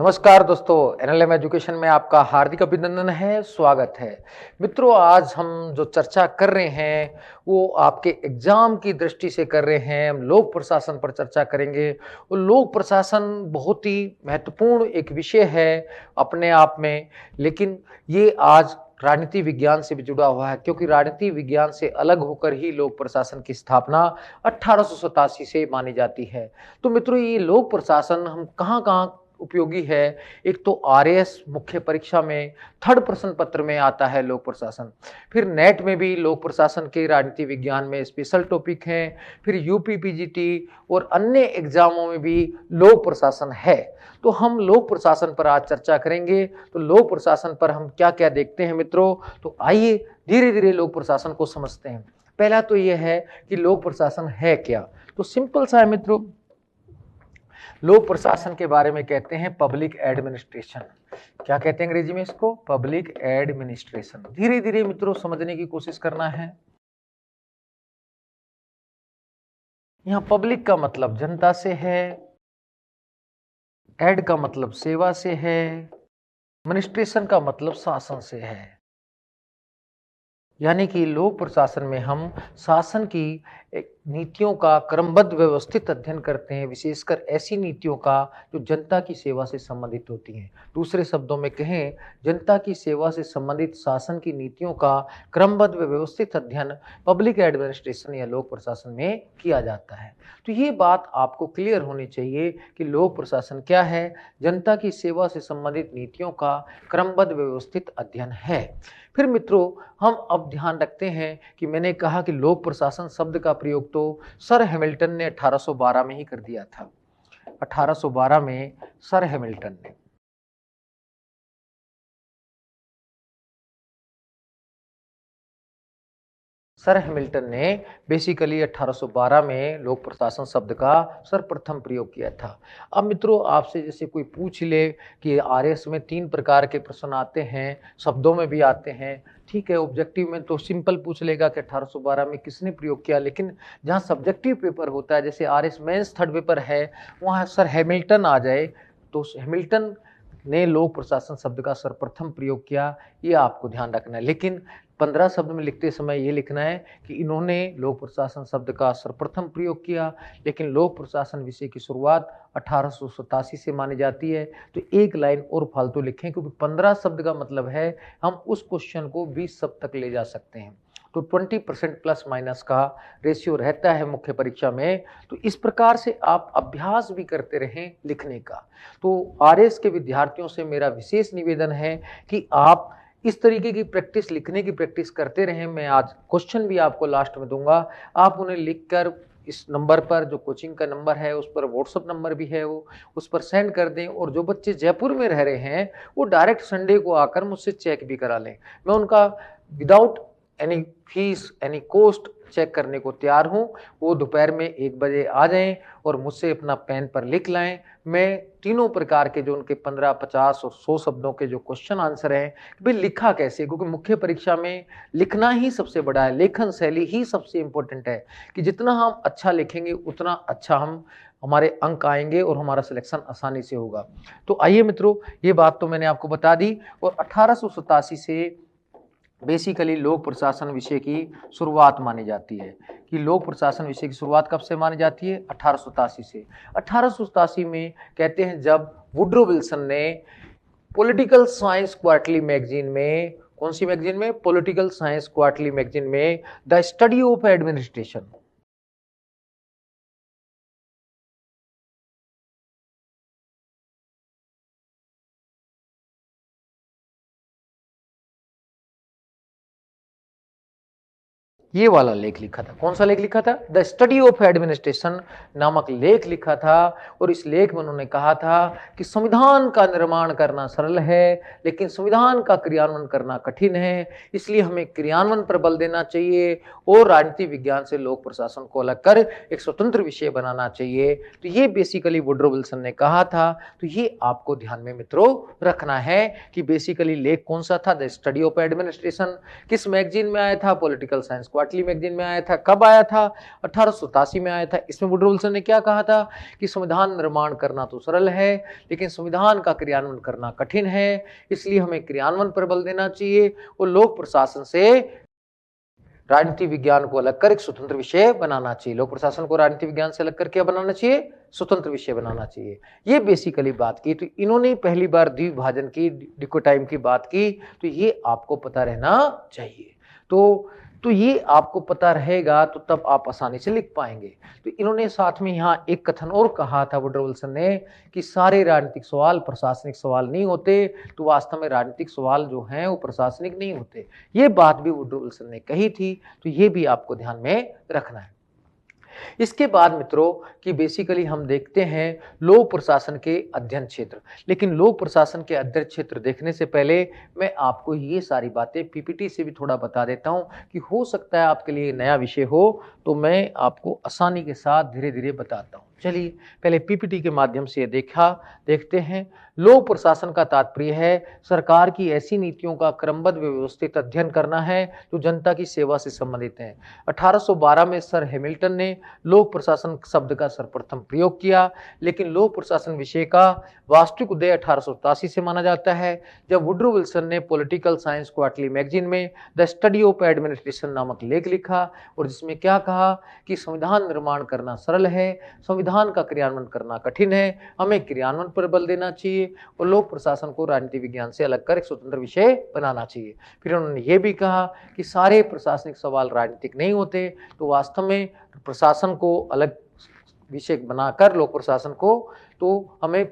नमस्कार दोस्तों, NLM education में आपका हार्दिक अभिनंदन है, स्वागत है। मित्रों, आज हम जो चर्चा कर रहे हैं वो आपके एग्जाम की दृष्टि से कर रहे हैं। हम लोक प्रशासन पर चर्चा करेंगे। और लोक प्रशासन बहुत ही महत्वपूर्ण एक विषय है अपने आप में, लेकिन ये आज राजनीति विज्ञान से भी जुड़ा हुआ है, क्योंकि राजनीति विज्ञान से अलग होकर ही लोक प्रशासन की स्थापना 1887 से मानी जाती है। तो मित्रों, ये लोक प्रशासन हम कहाँ कहाँ उपयोगी है। एक तो आरएएस मुख्य परीक्षा में थर्ड प्रश्न पत्र में आता है लोक प्रशासन। फिर नेट में भी लोक प्रशासन के राजनीति विज्ञान में स्पेशल टॉपिक हैं। फिर यूपी पीजीटी और अन्य एग्जामों में भी लोक प्रशासन है। तो हम लोक प्रशासन पर आज चर्चा करेंगे। तो लोक प्रशासन पर हम क्या क्या देखते हैं मित्रों, तो आइए धीरे धीरे लोक प्रशासन को समझते हैं। पहला तो यह है कि लोक प्रशासन है क्या। तो सिंपल सा है मित्रों, लोक प्रशासन के बारे में कहते हैं पब्लिक एडमिनिस्ट्रेशन। क्या कहते हैं अंग्रेजी में इसको? Public administration. धीरे धीरे मित्रों समझने की कोशिश करना है। यहां पब्लिक का मतलब जनता से है, एड का मतलब सेवा से है, एडमिनिस्ट्रेशन का मतलब शासन से है। यानी कि लोक प्रशासन में हम शासन की नीतियों का क्रमबद्ध व्यवस्थित अध्ययन करते हैं, विशेषकर ऐसी नीतियों का जो जनता की सेवा से संबंधित होती हैं। दूसरे शब्दों में कहें, जनता की सेवा से संबंधित शासन की नीतियों का क्रमबद्ध व्यवस्थित अध्ययन पब्लिक एडमिनिस्ट्रेशन या लोक प्रशासन में किया जाता है। तो ये बात आपको क्लियर होनी चाहिए कि लोक प्रशासन क्या है। जनता की सेवा से संबंधित नीतियों का क्रमबद्ध व्यवस्थित अध्ययन है। फिर मित्रों, हम अब ध्यान रखते हैं कि मैंने कहा कि लोक प्रशासन शब्द का प्रयोग तो सर हैमिल्टन ने 1812 में ही कर दिया था। 1812 में सर हैमिल्टन ने बेसिकली 1812 में लोक प्रशासन शब्द का सर्वप्रथम प्रयोग किया था। अब मित्रों, आपसे जैसे कोई पूछ ले कि आरएस में 3 प्रकार के प्रश्न आते हैं, शब्दों में भी आते हैं, ठीक है। ऑब्जेक्टिव में तो सिंपल पूछ लेगा कि 1812 में किसने प्रयोग किया, लेकिन जहाँ सब्जेक्टिव पेपर होता है, जैसे आरएस मेंस थर्ड पेपर है, वहाँ सर हैमिल्टन आ जाए तो हैमिल्टन ने लोक प्रशासन शब्द का सर्वप्रथम प्रयोग किया, ये आपको ध्यान रखना है। लेकिन 15 शब्द में लिखते समय ये लिखना है कि इन्होंने लोक प्रशासन शब्द का सर्वप्रथम प्रयोग किया, लेकिन लोक प्रशासन विषय की शुरुआत 1887 से मानी जाती है। तो एक लाइन और फालतू लिखें, क्योंकि 15 शब्द का मतलब है हम उस क्वेश्चन को 20 शब्द तक ले जा सकते हैं। तो 20% प्लस माइनस का रेशियो रहता है मुख्य परीक्षा में। तो इस प्रकार से आप अभ्यास भी करते रहें लिखने का। तो आरएस के विद्यार्थियों से मेरा विशेष निवेदन है कि आप इस तरीके की प्रैक्टिस, लिखने की प्रैक्टिस करते रहें। मैं आज क्वेश्चन भी आपको लास्ट में दूंगा, आप उन्हें लिखकर इस नंबर पर, जो कोचिंग का नंबर है उस पर व्हाट्सएप नंबर भी है, वो उस पर सेंड कर दें। और जो बच्चे जयपुर में रह रहे हैं वो डायरेक्ट संडे को आकर मुझसे चेक भी करा लें। मैं उनका without any fees, any cost check करने को तैयार हूँ। वो दोपहर में 1 बजे आ जाएं और मुझसे अपना पेन पर लिख लाएं। मैं तीनों प्रकार के जो उनके 15, 50 और 100 शब्दों के जो क्वेश्चन आंसर हैं, भाई लिखा कैसे, क्योंकि मुख्य परीक्षा में लिखना ही सबसे बड़ा है, लेखन शैली ही सबसे इंपॉर्टेंट है। कि जितना हम अच्छा लिखेंगे उतना अच्छा हमारे अंक आएंगे और हमारा सिलेक्शन आसानी से होगा। तो आइए मित्रों, ये बात तो मैंने आपको बता दी। और 1887 से बेसिकली लोक प्रशासन विषय की शुरुआत मानी जाती है। कि लोक प्रशासन विषय की शुरुआत कब से मानी जाती है? 1887 से। 1887 में कहते हैं जब वुड्रो विल्सन ने पॉलिटिकल साइंस क्वार्टरली मैगजीन में, कौन सी मैगजीन में? पॉलिटिकल साइंस क्वार्टरली मैगजीन में द स्टडी ऑफ एडमिनिस्ट्रेशन, ये वाला लेख लिखा था। कौन सा लेख लिखा था? द स्टडी ऑफ एडमिनिस्ट्रेशन नामक लेख लिखा था। और इस लेख में उन्होंने कहा था कि संविधान का निर्माण करना सरल है, लेकिन संविधान का क्रियान्वयन करना कठिन है। इसलिए हमें क्रियान्वयन पर बल देना चाहिए और राजनीति विज्ञान से लोक प्रशासन को अलग कर एक स्वतंत्र विषय बनाना चाहिए। तो ये बेसिकली वुड्रो विल्सन ने कहा था। तो ये आपको ध्यान में मित्रों रखना है कि बेसिकली लेख कौन सा था? The study of administration. किस मैगजीन में आया था? Political science quarterly quarterly magazine में आया था। कब आया था? 1887 में आया था। इसमें वुडरो विल्सन ने क्या कहा था कि संविधान निर्माण करना तो सरल है, लेकिन संविधान का क्रियान्वयन करना कठिन है, इसलिए हमें क्रियान्वयन पर बल देना चाहिए और लोक प्रशासन से राजनीति विज्ञान को अलग कर एक स्वतंत्र विषय बनाना चाहिए। लोक प्रशासन को राजनीति विज्ञान से अलग कर क्या बनाना चाहिए? स्वतंत्र विषय बनाना चाहिए। ये बेसिकली बात की। तो इन्होंने पहली बार द्विभाजन की, डिकोटाइम की बात की, तो ये आपको पता रहना चाहिए। तो ये आपको पता रहेगा तो तब आप आसानी से लिख पाएंगे। तो इन्होंने साथ में यहाँ एक कथन और कहा था वुडरो विल्सन ने कि सारे राजनीतिक सवाल प्रशासनिक सवाल नहीं होते, तो वास्तव में राजनीतिक सवाल जो हैं वो प्रशासनिक नहीं होते। ये बात भी वुडरो विल्सन ने कही थी, तो ये भी आपको ध्यान में रखना है। इसके बाद मित्रों कि बेसिकली हम देखते हैं लोक प्रशासन के अध्ययन क्षेत्र। लेकिन लोक प्रशासन के अध्ययन क्षेत्र देखने से पहले मैं आपको ये सारी बातें पीपीटी से भी थोड़ा बता देता हूं कि हो सकता है आपके लिए नया विषय हो, तो मैं आपको आसानी के साथ धीरे धीरे बताता हूं। चलिए पहले पीपीटी के माध्यम से देखते हैं। लोक प्रशासन का तात्पर्य है सरकार की ऐसी नीतियों का क्रमबद्ध व्यवस्थित अध्ययन करना है जो जनता की सेवा से संबंधित है। 1812 में सर हैमिल्टन ने लोक प्रशासन शब्द का सर्वप्रथम प्रयोग किया, लेकिन लोक प्रशासन विषय का वास्तविक उदय 1887 से माना जाता है, जब वुडरो विल्सन ने पॉलिटिकल साइंस क्वार्टरली मैगजीन में द स्टडी ऑफ एडमिनिस्ट्रेशन नामक लेख लिखा और जिसमें क्या कहा कि संविधान निर्माण करना सरल है, संविधान का क्रियान्वयन करना कठिन है, हमें क्रियान्वयन पर बल देना चाहिए और लोक प्रशासन को राजनीति विज्ञान से अलग कर एक स्वतंत्र विषय बनाना चाहिए। फिर उन्होंने ये भी कहा कि सारे प्रशासनिक सवाल राजनीतिक नहीं होते, तो वास्तव में प्रशासन को अलग विषय बनाकर लोक प्रशासन को तो हमें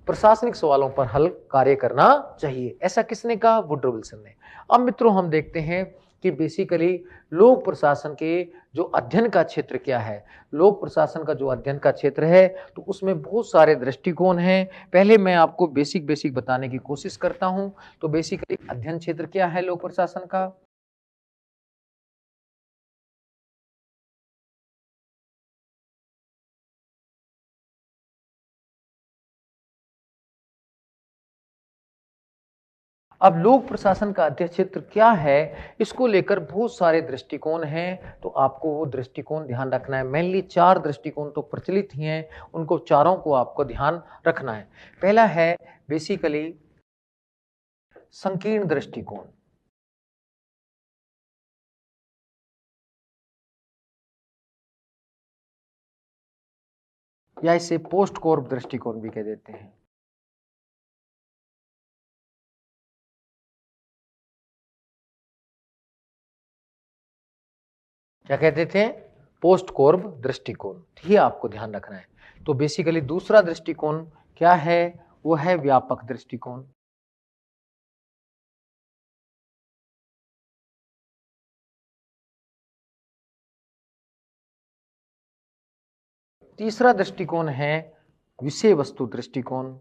प्रशासनिक सवालों पर हल कार्य करना चाहिए। ऐसा किसने कहा? वुडरो विल्सन ने। अब मित्रों हम देखते हैं कि बेसिकली लोक प्रशासन के जो अध्ययन का क्षेत्र क्या है। लोक प्रशासन का जो अध्ययन का क्षेत्र है तो उसमें बहुत सारे दृष्टिकोण हैं। पहले मैं आपको बेसिक बताने की कोशिश करता हूं। तो बेसिकली अध्ययन क्षेत्र क्या है लोक प्रशासन का? अब लोक प्रशासन का अध्ययन क्षेत्र क्या है, इसको लेकर बहुत सारे दृष्टिकोण हैं, तो आपको वो दृष्टिकोण ध्यान रखना है। मेनली 4 दृष्टिकोण तो प्रचलित ही हैं, उनको चारों को आपको ध्यान रखना है। पहला है बेसिकली संकीर्ण दृष्टिकोण, या इसे पोस्ट कोर्ब दृष्टिकोण भी कह देते हैं। क्या कहते थे? पोस्ट कोर्ब दृष्टिकोण। ये आपको ध्यान रखना है। तो बेसिकली दूसरा दृष्टिकोण क्या है? वो है व्यापक दृष्टिकोण। तीसरा दृष्टिकोण है विषय वस्तु दृष्टिकोण।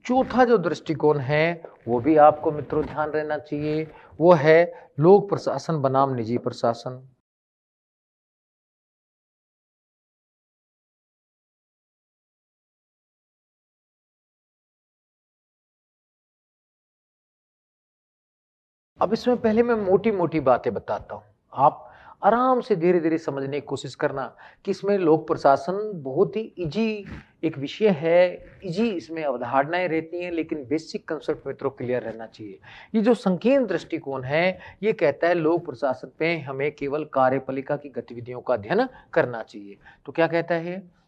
चौथा जो दृष्टिकोण है वो भी आपको मित्रों ध्यान रहना चाहिए, वो है लोक प्रशासन बनाम निजी प्रशासन। अब इसमें पहले मैं मोटी मोटी बातें बताता हूं, आप आराम से धीरे धीरे समझने की कोशिश करना कि इसमें लोक प्रशासन बहुत ही इजी एक विषय है। इजी इसमें अवधारणाएं रहती हैं, लेकिन बेसिक कंसेप्ट मित्रों क्लियर रहना चाहिए। ये जो संकीर्ण दृष्टिकोण है ये कहता है लोक प्रशासन पे हमें केवल कार्यपालिका की गतिविधियों का अध्ययन करना चाहिए। तो क्या कहता है?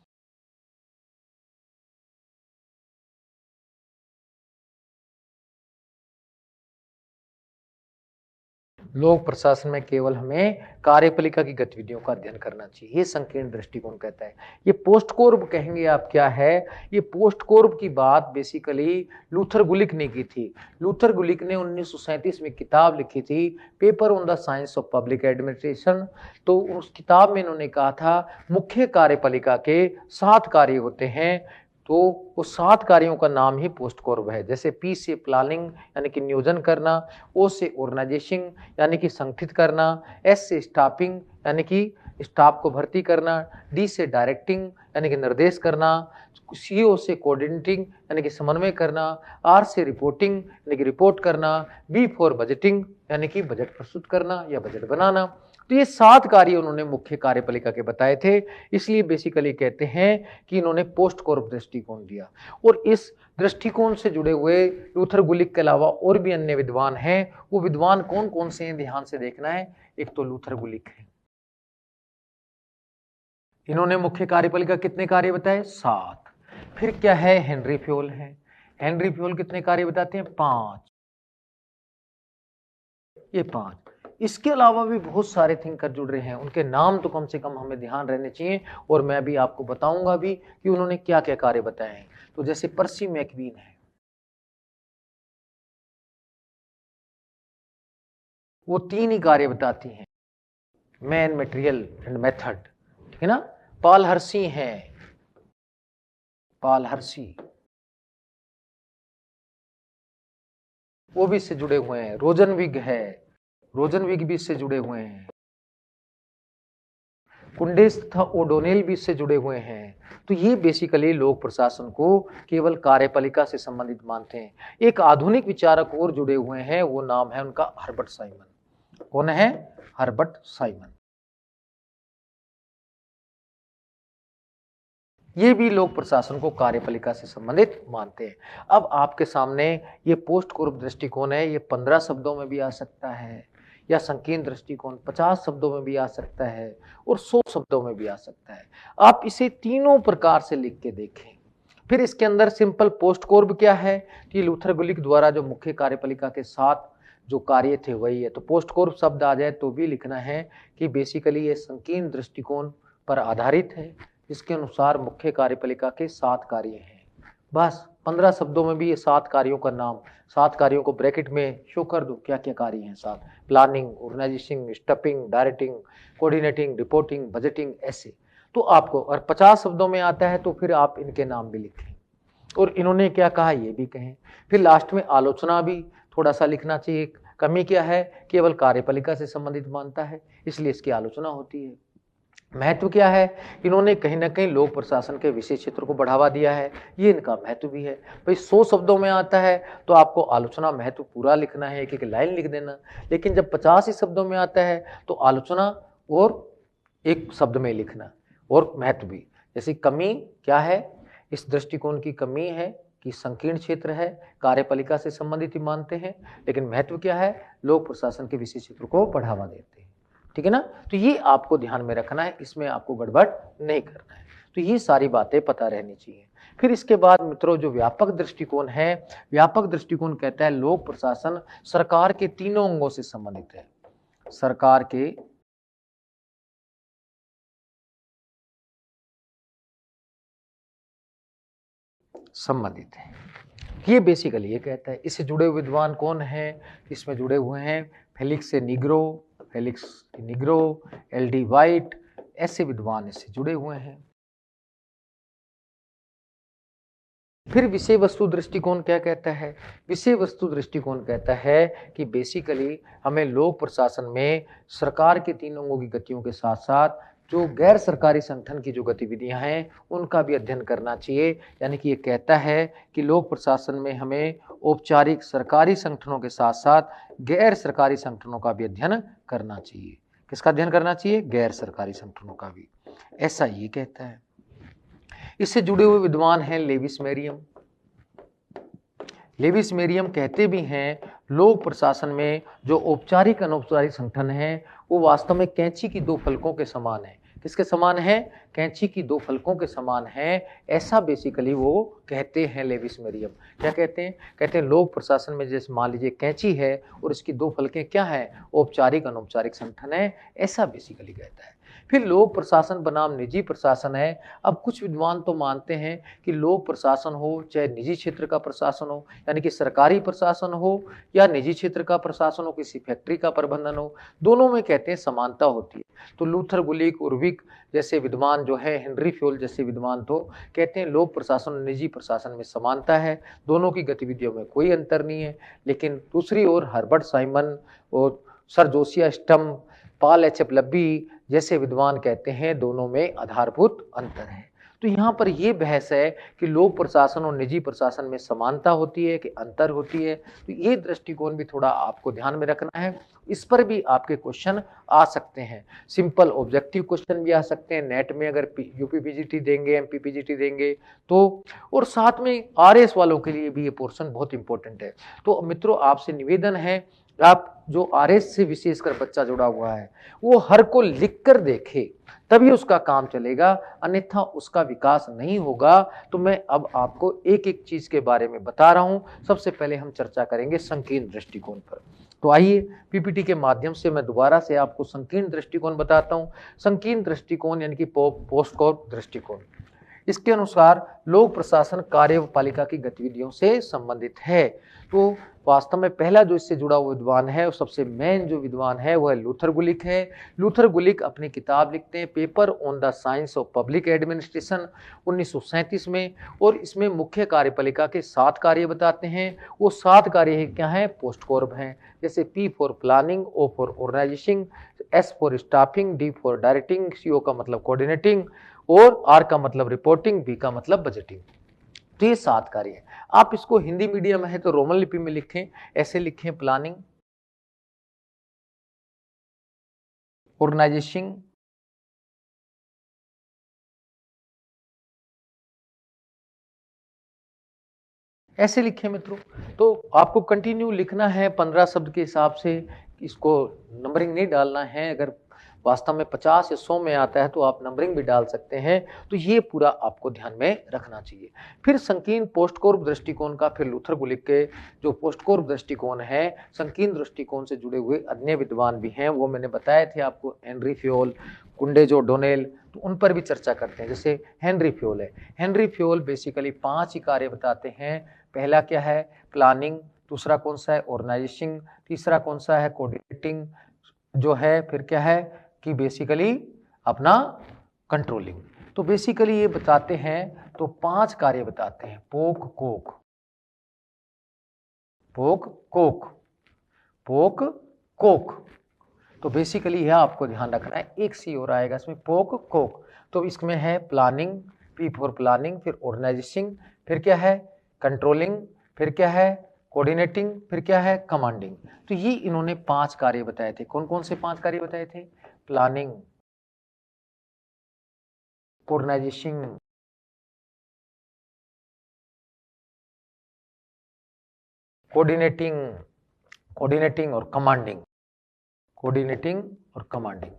लोक प्रशासन में केवल हमें कार्यपालिका की गतिविधियों का अध्ययन करना चाहिए, ये संकीर्ण दृष्टिकोण कहता है। ये पोस्ट कोर्ब कहेंगे आप क्या है? ये पोस्ट कोर्ब की बात बेसिकली लूथर गुलिक ने की थी। लूथर गुलिक ने 1937 में किताब लिखी थी, paper on the science of public administration. तो उस किताब में इन्होंने कहा था मुख्य कार्यपालिका के 7 कार्य होते हैं, तो वो 7 कार्यों का नाम ही पोस्ट कोर्ब है। जैसे पी से प्लानिंग यानी कि नियोजन करना, ओ से ऑर्गेनाइजेशन यानी कि संगठित करना, एस से स्टाफिंग यानी कि स्टाफ को भर्ती करना, डी से डायरेक्टिंग यानी कि निर्देश करना, सीओ से कोऑर्डिनेटिंग यानी कि समन्वय करना, आर से रिपोर्टिंग यानी कि रिपोर्ट करना, बी फॉर बजटिंग यानी कि बजट प्रस्तुत करना या बजट बनाना। तो ये 7 कार्य उन्होंने मुख्य कार्यपालिका के बताए थे, इसलिए बेसिकली कहते हैं कि इन्होंने पोस्ट कॉर्प दृष्टिकोण दिया। और इस दृष्टिकोण से जुड़े हुए लूथर गुलिक के अलावा और भी अन्य विद्वान हैं। वो विद्वान कौन कौन से हैं ध्यान से देखना है। एक तो लूथर गुलिक है, इन्होंने मुख्य कार्यपालिका कितने कार्य बताए, 7। फिर क्या है, हेनरी फ्योल है, हेनरी फ्योल कितने कार्य बताते हैं, 5। ये 5। इसके अलावा भी बहुत सारे थिंकर जुड़ रहे हैं, उनके नाम तो कम से कम हमें ध्यान रहने चाहिए और मैं भी आपको बताऊंगा भी कि उन्होंने क्या क्या कार्य बताए हैं। तो जैसे पर्सी मैकवीन है, वो 3 ही कार्य बताती हैं, मैन, मटेरियल एंड मेथड, ठीक है ना। पॉल हर्सी हैं, पॉल हर्सी वो भी इससे जुड़े हुए हैं। रोजनविग है, रोजनविग भी इससे जुड़े हुए हैं। कुंडेस तथा ओडोनेल भी इससे जुड़े हुए हैं। तो ये बेसिकली लोक प्रशासन को केवल कार्यपालिका से संबंधित मानते हैं। एक आधुनिक विचारक और जुड़े हुए हैं, वो नाम है उनका हर्बर्ट साइमन। कौन है, हर्बर्ट साइमन। ये भी लोक प्रशासन को कार्यपालिका से संबंधित मानते हैं। अब आपके सामने ये पोस्ट कॉर्प दृष्टिकोण है, ये 15 शब्दों में भी आ सकता है या संकीर्ण दृष्टिकोण 50 शब्दों में भी आ सकता है और 100 शब्दों में भी आ सकता है। आप इसे तीनों प्रकार से लिख के देखें। फिर इसके अंदर सिंपल पोस्ट कॉर्प क्या है, कि लूथर गुलिक द्वारा जो मुख्य कार्यपालिका के 7 जो कार्य थे वही है। तो पोस्ट कॉर्प शब्द आ जाए तो भी लिखना है कि बेसिकली ये संकीर्ण दृष्टिकोण पर आधारित है, इसके अनुसार मुख्य कार्यपालिका के 7 कार्य हैं। बस 15 शब्दों में भी ये 7 कार्यों का नाम, 7 कार्यों को ब्रैकेट में शो कर दो, क्या क्या कार्य हैं 7। Planning, organising, staffing, directing, coordinating, reporting, budgeting, ऐसे। तो आपको और 50 शब्दों में आता है तो फिर आप इनके नाम भी लिखें और इन्होंने क्या कहा ये भी कहें। फिर लास्ट में आलोचना भी थोड़ा सा लिखना चाहिए। कमी क्या है, केवल कार्यपालिका से संबंधित मानता है इसलिए इसकी आलोचना होती है। महत्व क्या है, इन्होंने कहीं ना कहीं लोक प्रशासन के विशेष क्षेत्र को बढ़ावा दिया है, ये इनका महत्व भी है। भाई 100 शब्दों में आता है तो आपको आलोचना महत्व पूरा लिखना है, एक एक लाइन लिख देना। लेकिन जब 50 ही शब्दों में आता है तो आलोचना और एक शब्द में लिखना और महत्व भी। जैसे कमी क्या है, इस दृष्टिकोण की कमी है कि संकीर्ण क्षेत्र है, कार्यपालिका से संबंधित ही मानते हैं, लेकिन महत्व क्या है, लोक प्रशासन के विशेष क्षेत्र को बढ़ावा देते हैं। ठीक है ना। तो ये आपको ध्यान में रखना है, इसमें आपको गड़बड़ नहीं करना है। तो ये सारी बातें पता रहनी चाहिए। फिर इसके बाद मित्रों जो व्यापक दृष्टिकोण है, व्यापक दृष्टिकोण कहता है लोक प्रशासन सरकार के तीनों अंगों से संबंधित है, सरकार के संबंधित है। ये बेसिकली ये कहता है। इससे जुड़े हुए विद्वान कौन हैं, इसमें जुड़े हुए हैं फेलिक्स निग्रो, एल.डी. वाइट, ऐसे विद्वान इससे जुड़े हुए हैं। फिर विषय वस्तु दृष्टिकोण क्या कहता है, विषय वस्तु दृष्टिकोण कहता है कि बेसिकली हमें लोक प्रशासन में सरकार के 3 अंगों की गतियों के साथ साथ जो गैर सरकारी संगठन की जो गतिविधियां हैं उनका भी अध्ययन करना चाहिए। यानी कि ये कहता है कि लोक प्रशासन में हमें औपचारिक सरकारी संगठनों के साथ साथ गैर सरकारी संगठनों का भी अध्ययन करना चाहिए। किसका अध्ययन करना चाहिए, गैर सरकारी संगठनों का भी, ऐसा ये कहता है। इससे जुड़े हुए विद्वान हैं लेविस मेरियम। लेविस मेरियम कहते भी हैं लोक प्रशासन में जो औपचारिक अनौपचारिक संगठन है वो वास्तव में कैंची की 2 फलकों के समान है। किसके समान है, कैंची की 2 फलकों के समान है, ऐसा बेसिकली वो कहते हैं लेविस मेरियम। क्या कहते हैं, कहते हैं लोक प्रशासन में जैसे मान लीजिए कैंची है और इसकी 2 फलकें क्या है, औपचारिक अनौपचारिक संगठन है, ऐसा बेसिकली कहता है। फिर लोक प्रशासन बनाम निजी प्रशासन है। अब कुछ विद्वान तो मानते हैं कि लोक प्रशासन हो चाहे निजी क्षेत्र का प्रशासन हो, यानी कि सरकारी प्रशासन हो या निजी क्षेत्र का प्रशासन हो, किसी फैक्ट्री का प्रबंधन हो, दोनों में कहते हैं समानता होती है। तो लूथर गुलिक, उर्विक जैसे विद्वान जो है, हेनरी फ्योल जैसे विद्वान तो कहते हैं लोक प्रशासन और निजी प्रशासन में समानता है, दोनों की गतिविधियों में कोई अंतर नहीं है। लेकिन दूसरी ओर हर्बर्ट साइमन और सर जोसिया स्टम, पॉल एच एफ लब्बी जैसे विद्वान कहते हैं दोनों में आधारभूत अंतर है। तो यहाँ पर ये बहस है कि लोक प्रशासन और निजी प्रशासन में समानता होती है कि अंतर होती है। तो ये दृष्टिकोण भी थोड़ा आपको ध्यान में रखना है। इस पर भी आपके क्वेश्चन आ सकते हैं, सिंपल ऑब्जेक्टिव क्वेश्चन भी आ सकते हैं नेट में अगर यूपी पीजीटी देंगे, एमपी पीजीटी देंगे तो। और साथ में आरएस वालों के लिए भी ये पोर्शन बहुत इंपॉर्टेंट है। तो मित्रों आपसे निवेदन है, आप जो आरएस से विशेषकर बच्चा जुड़ा हुआ है वो हर को लिख कर देखे, तभी उसका काम चलेगा, अन्यथा उसका विकास नहीं होगा। तो मैं अब आपको एक एक चीज के बारे में बता रहा हूं। सबसे पहले हम चर्चा करेंगे संकीर्ण दृष्टिकोण पर। तो आइए पीपीटी के माध्यम से मैं दोबारा से आपको संकीर्ण दृष्टिकोण बताता हूं। संकीर्ण दृष्टिकोण यानी कि पोस्टकॉर्प दृष्टिकोण, इसके अनुसार लोक प्रशासन कार्यपालिका की गतिविधियों से संबंधित है। तो वास्तव में पहला जो इससे जुड़ा हुआ विद्वान है, और सबसे मेन जो विद्वान है वह लूथर गुलिक है। लूथर गुलिक अपनी किताब लिखते हैं paper on the science of public administration 1937 में, और इसमें मुख्य कार्यपालिका के 7 कार्य बताते हैं। वो 7 कार्य क्या हैं? पोस्टकॉर्प हैं। जैसे P for planning, O for organising, S for staffing, D for directing, CO का मतलब कोऑर्डिनेटिंग, और R का मतलब रिपोर्टिंग, B का मतलब बजटिंग। तो ये 7 कार्य है। आप इसको हिंदी मीडियम है तो रोमन लिपि में लिखें, ऐसे लिखें प्लानिंग, ऑर्गेनाइजिंग, ऐसे लिखें मित्रों। तो आपको कंटिन्यू लिखना है 15 शब्द के हिसाब से, इसको नंबरिंग नहीं डालना है। अगर वास्तव में 50 या 100 में आता है तो आप नंबरिंग भी डाल सकते हैं। तो ये पूरा आपको ध्यान में रखना चाहिए। फिर संकीर्ण पोस्टकॉर्प दृष्टिकोण का, फिर लूथर गुलिक के जो पोस्टकॉर्प दृष्टिकोण है, संकीर्ण दृष्टिकोण से जुड़े हुए अन्य विद्वान भी हैं, वो मैंने बताए थे आपको, हेनरी फ्योल, कुंडेज ओडोनेल, तो उन पर भी चर्चा करते हैं। जैसे हेनरी फ्योल है, हेनरी फ्योल बेसिकली 5 ही कार्य बताते हैं। पहला क्या है? प्लानिंग। दूसरा कौन सा है? ऑर्गेनाइजिंग। तीसरा कौन सा है? कोऑर्डिनेटिंग जो है। फिर क्या है कि बेसिकली अपना कंट्रोलिंग। तो बेसिकली ये बताते हैं, तो 5 कार्य बताते हैं। पोक कोक, पोक कोक, पोक कोक। तो बेसिकली यह आपको ध्यान रखना है। एक सी और आएगा इसमें, पोक कोक। तो इसमें है प्लानिंग, P फॉर प्लानिंग, फिर ऑर्गेनाइजिंग, फिर क्या है? कंट्रोलिंग, फिर क्या है? कोऑर्डिनेटिंग, फिर क्या है? कमांडिंग। तो ये इन्होंने 5 कार्य बताए थे। कौन कौन से 5 कार्य बताए थे? प्लानिंग, ऑर्गेनाइजिंग, कोऑर्डिनेटिंग, कोऑर्डिनेटिंग और कमांडिंग, कोऑर्डिनेटिंग और कमांडिंग।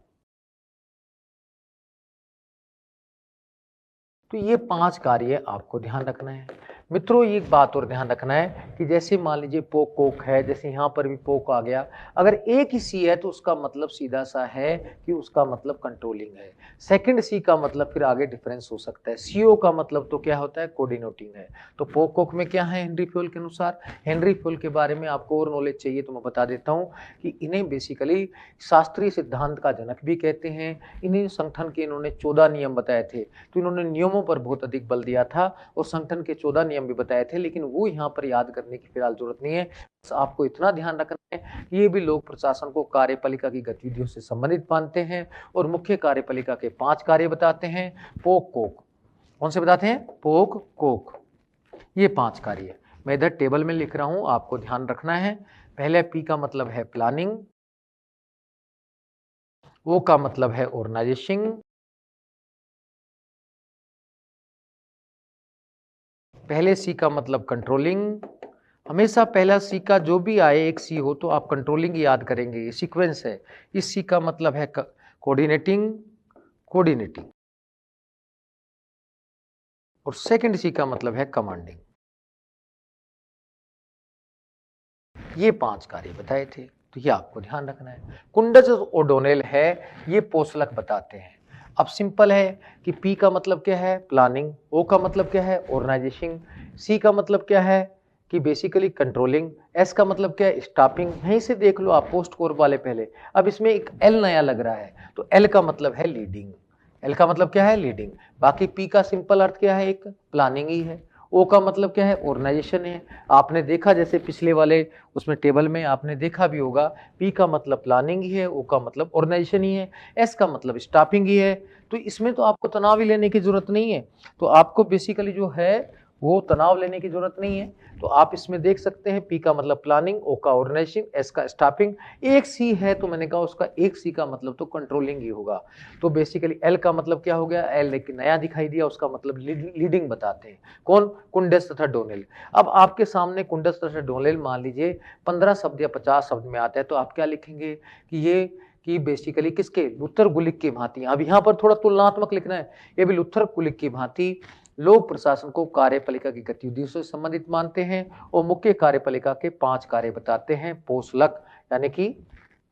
तो ये 5 कार्य आपको ध्यान रखना है। मित्रों एक बात और ध्यान रखना है कि जैसे मान लीजिए पोक कोक है, जैसे यहाँ पर भी पोक आ गया, अगर एक ही सी है तो उसका मतलब सीधा सा है कि उसका मतलब कंट्रोलिंग है। सेकंड सी का मतलब फिर आगे डिफरेंस हो सकता है। सीओ का मतलब तो क्या होता है? कोऑर्डिनेटिंग है। तो पोक कोक में क्या है हेनरी फ्योल के अनुसार? हेनरी फ्योल के बारे में आपको और नॉलेज चाहिए तो मैं बता देता हूँ कि इन्हें बेसिकली शास्त्रीय सिद्धांत का जनक भी कहते हैं। इन्हें संगठन के इन्होंने 14 नियम बताए थे। तो इन्होंने नियमों पर बहुत अधिक बल दिया था और संगठन के 14 नियम भी बताए थे, लेकिन वो यहाँ पर याद करने की फिलहाल जरूरत नहीं है। बस आपको इतना ध्यान रखना है कि ये भी लोक प्रशासन को कार्यपालिका की गतिविधियों से संबंधित मानते हैं और मुख्य कार्यपालिका के 5 कार्य बताते हैं। पोक कोक, कौन से बताते हैं? पोक कोक, ये 5 कार्य मैं इधर टेबल में लिख रहा हूं, आपको ध्यान रखना है। पहले P का मतलब है प्लानिंग, O का मतलब है ऑर्गेनाइजिंग, पहले C का मतलब कंट्रोलिंग। हमेशा पहला सी का जो भी आए, एक सी हो तो आप कंट्रोलिंग याद करेंगे, ये सीक्वेंस है। इस सी का मतलब है कोऑर्डिनेटिंग, कोऑर्डिनेटिंग, और सेकंड सी का मतलब है कमांडिंग। ये 5 कार्य बताए थे, तो ये आपको ध्यान रखना है। कुंडज ओडोनेल है, ये पोस्लक बताते हैं। अब सिंपल है कि P का मतलब क्या है? प्लानिंग, O का मतलब क्या है? ऑर्गेनाइजिंग, C का मतलब क्या है कि बेसिकली कंट्रोलिंग, S का मतलब क्या है? स्टाफिंग। यहीं से देख लो आप पोस्टकॉर्प वाले पहले। अब इसमें एक L नया लग रहा है, तो L का मतलब है लीडिंग। L का मतलब क्या है? लीडिंग। बाकी P का सिंपल अर्थ क्या है? एक प्लानिंग ही है। ओ का मतलब क्या है, ऑर्गेनाइजेशन है। आपने देखा जैसे पिछले वाले उसमें टेबल में आपने देखा भी होगा, पी का मतलब प्लानिंग ही है, ओ का मतलब ऑर्गेनाइजेशन ही है, एस का मतलब स्टाफिंग ही है। तो इसमें तो आपको तनाव ही लेने की जरूरत नहीं है। तो आपको बेसिकली जो है वो तनाव लेने की जरूरत नहीं है। तो आप इसमें देख सकते हैं, पी का मतलब प्लानिंग, ओ का ऑर्गेनाइजेशन, एस का स्टाफिंग, एक सी है तो मैंने कहा उसका एक सी का मतलब तो कंट्रोलिंग ही होगा। तो बेसिकली एल का मतलब क्या हो गया, एल एक नया दिखाई दिया, उसका मतलब लीडिंग बताते हैं। कौन, कुंडस तथा डोनेल। अब आपके सामने कुंडस तथा डोनेल मान लीजिए 15 शब्द या 50 शब्द में आता है, तो आप क्या लिखेंगे कि ये कि बेसिकली किसके, लुथर गुलिक की भांति। अब यहाँ पर थोड़ा तुलनात्मक लिखना है। ये भी लुथर गुलिक की भांति लोक प्रशासन को कार्यपालिका की गतिविधियों से संबंधित मानते हैं और मुख्य कार्यपालिका के 5 कार्य बताते हैं। पोषलक यानी कि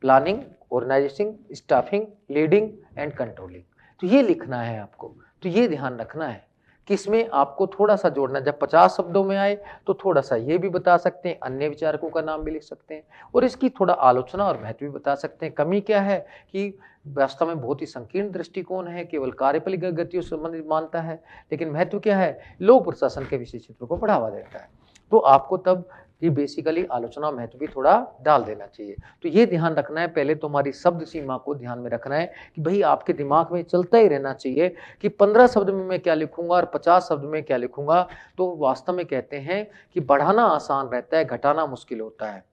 planning, organising, staffing, leading and controlling. तो ये लिखना है आपको। तो ये ध्यान रखना है कि इसमें आपको थोड़ा सा जोड़ना। जब 50 शब्दों में आए तो थोड़ा सा ये भी बता सकते हैं, अन्य विचारकों का नाम भी लिख सकते हैं और इसकी थोड़ा आलोचना और महत्व भी बता सकते हैं। कमी क्या है कि वास्तव में बहुत ही संकीर्ण दृष्टिकोण है, केवल कार्यपालिका गतियों से संबंधित मानता है, लेकिन महत्व क्या है, लोक प्रशासन के विषय क्षेत्रों को बढ़ावा देता है। तो आपको तब ये बेसिकली आलोचना महत्व भी थोड़ा डाल देना चाहिए। तो ये ध्यान रखना है, पहले तो हमारी शब्द सीमा को ध्यान में रखना है कि भाई आपके दिमाग में चलता ही रहना चाहिए कि 15 शब्द में मैं क्या लिखूंगा और 50 शब्द में क्या लिखूंगा। तो वास्तव में कहते हैं कि बढ़ाना आसान रहता है, घटाना मुश्किल होता है।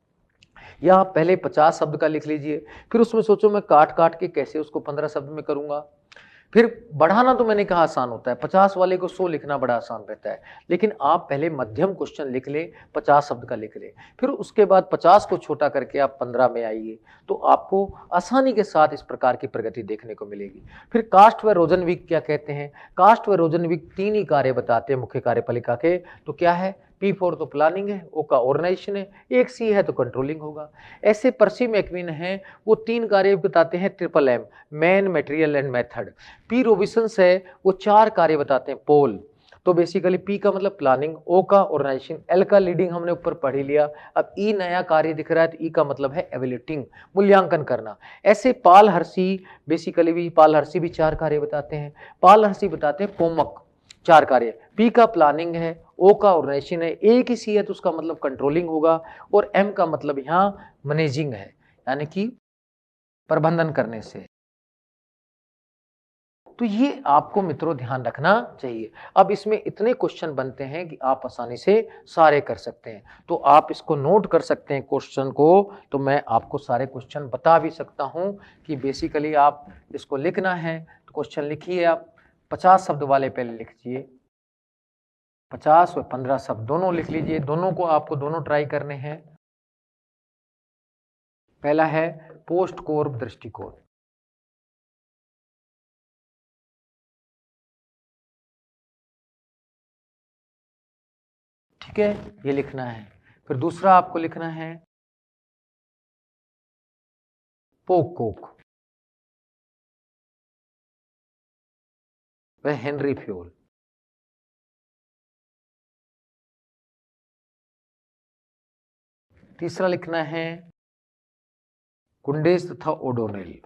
या आप पहले 50 शब्द का लिख लीजिए, फिर उसमें सोचो मैं काट काट के कैसे उसको 15 शब्द में करूंगा। फिर बढ़ाना तो मैंने कहा आसान होता है, 50 वाले को 100 लिखना बड़ा आसान रहता है, लेकिन आप पहले मध्यम क्वेश्चन लिख ले, 50 शब्द का लिख ले, फिर उसके बाद 50 को छोटा करके आप 15 में आइए, तो आपको आसानी के साथ इस प्रकार की प्रगति देखने को मिलेगी। फिर कास्ट व रोजनविक क्या कहते हैं, कास्ट व रोजनविक 3 ही कार्य बताते हैं मुख्य कार्यपालिका के। तो क्या है, P4 तो प्लानिंग है, O का ऑर्गेनाइजेशन है, एक C है तो कंट्रोलिंग होगा। ऐसे पर्सी मैकविन है, वो 3 कार्य बताते हैं, triple M, man, material and method. P रोबिसन्स है, वो 4 कार्य बताते हैं, पोल। तो बेसिकली P का मतलब प्लानिंग, O का ऑर्गेनाइजेशन, L का लीडिंग हमने ऊपर पढ़ ही लिया। अब E नया कार्य दिख रहा है तो E का मतलब है एवेल्यूटिंग, मूल्यांकन करना। ऐसे पाल हर्सी, बेसिकली भी पाल हर्सी भी 4 कार्य बताते हैं। पाल हर्सी बताते हैं पोमक, 4 कार्य। P का प्लानिंग है, O का ऑर्गेनाइजेशन है, एक ही C है तो उसका मतलब कंट्रोलिंग होगा, और M का मतलब यहाँ मैनेजिंग है, यानी कि प्रबंधन करने से। तो ये आपको मित्रों ध्यान रखना चाहिए। अब इसमें इतने क्वेश्चन बनते हैं कि आप आसानी से सारे कर सकते हैं। तो आप इसको नोट कर सकते हैं क्वेश्चन को। तो मैं आपको सारे क्वेश्चन बता भी सकता हूं कि बेसिकली आप इसको लिखना है तो क्वेश्चन लिखिए। आप 50 शब्द वाले पहले लिखिए, 50 और 15 शब्द दोनों लिख लीजिए। दोनों को आपको दोनों ट्राई करने हैं। पहला है पोस्ट कोर दृष्टिकोण। ठीक है, ये लिखना है। फिर दूसरा आपको लिखना है पोक कोक, वह हेनरी फ्यूल। तीसरा लिखना है कुंडेस तथा ओडोनेल।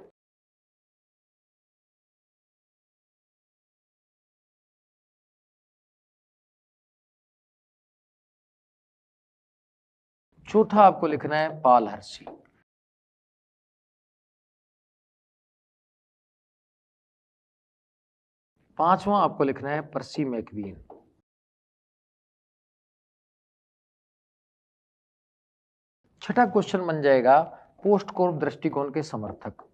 चौथा आपको लिखना है पाल हर्सी। पांचवा आपको लिखना है पर्सी मैकवीन। छठा क्वेश्चन बन जाएगा पोस्ट कोर दृष्टिकोण के समर्थक।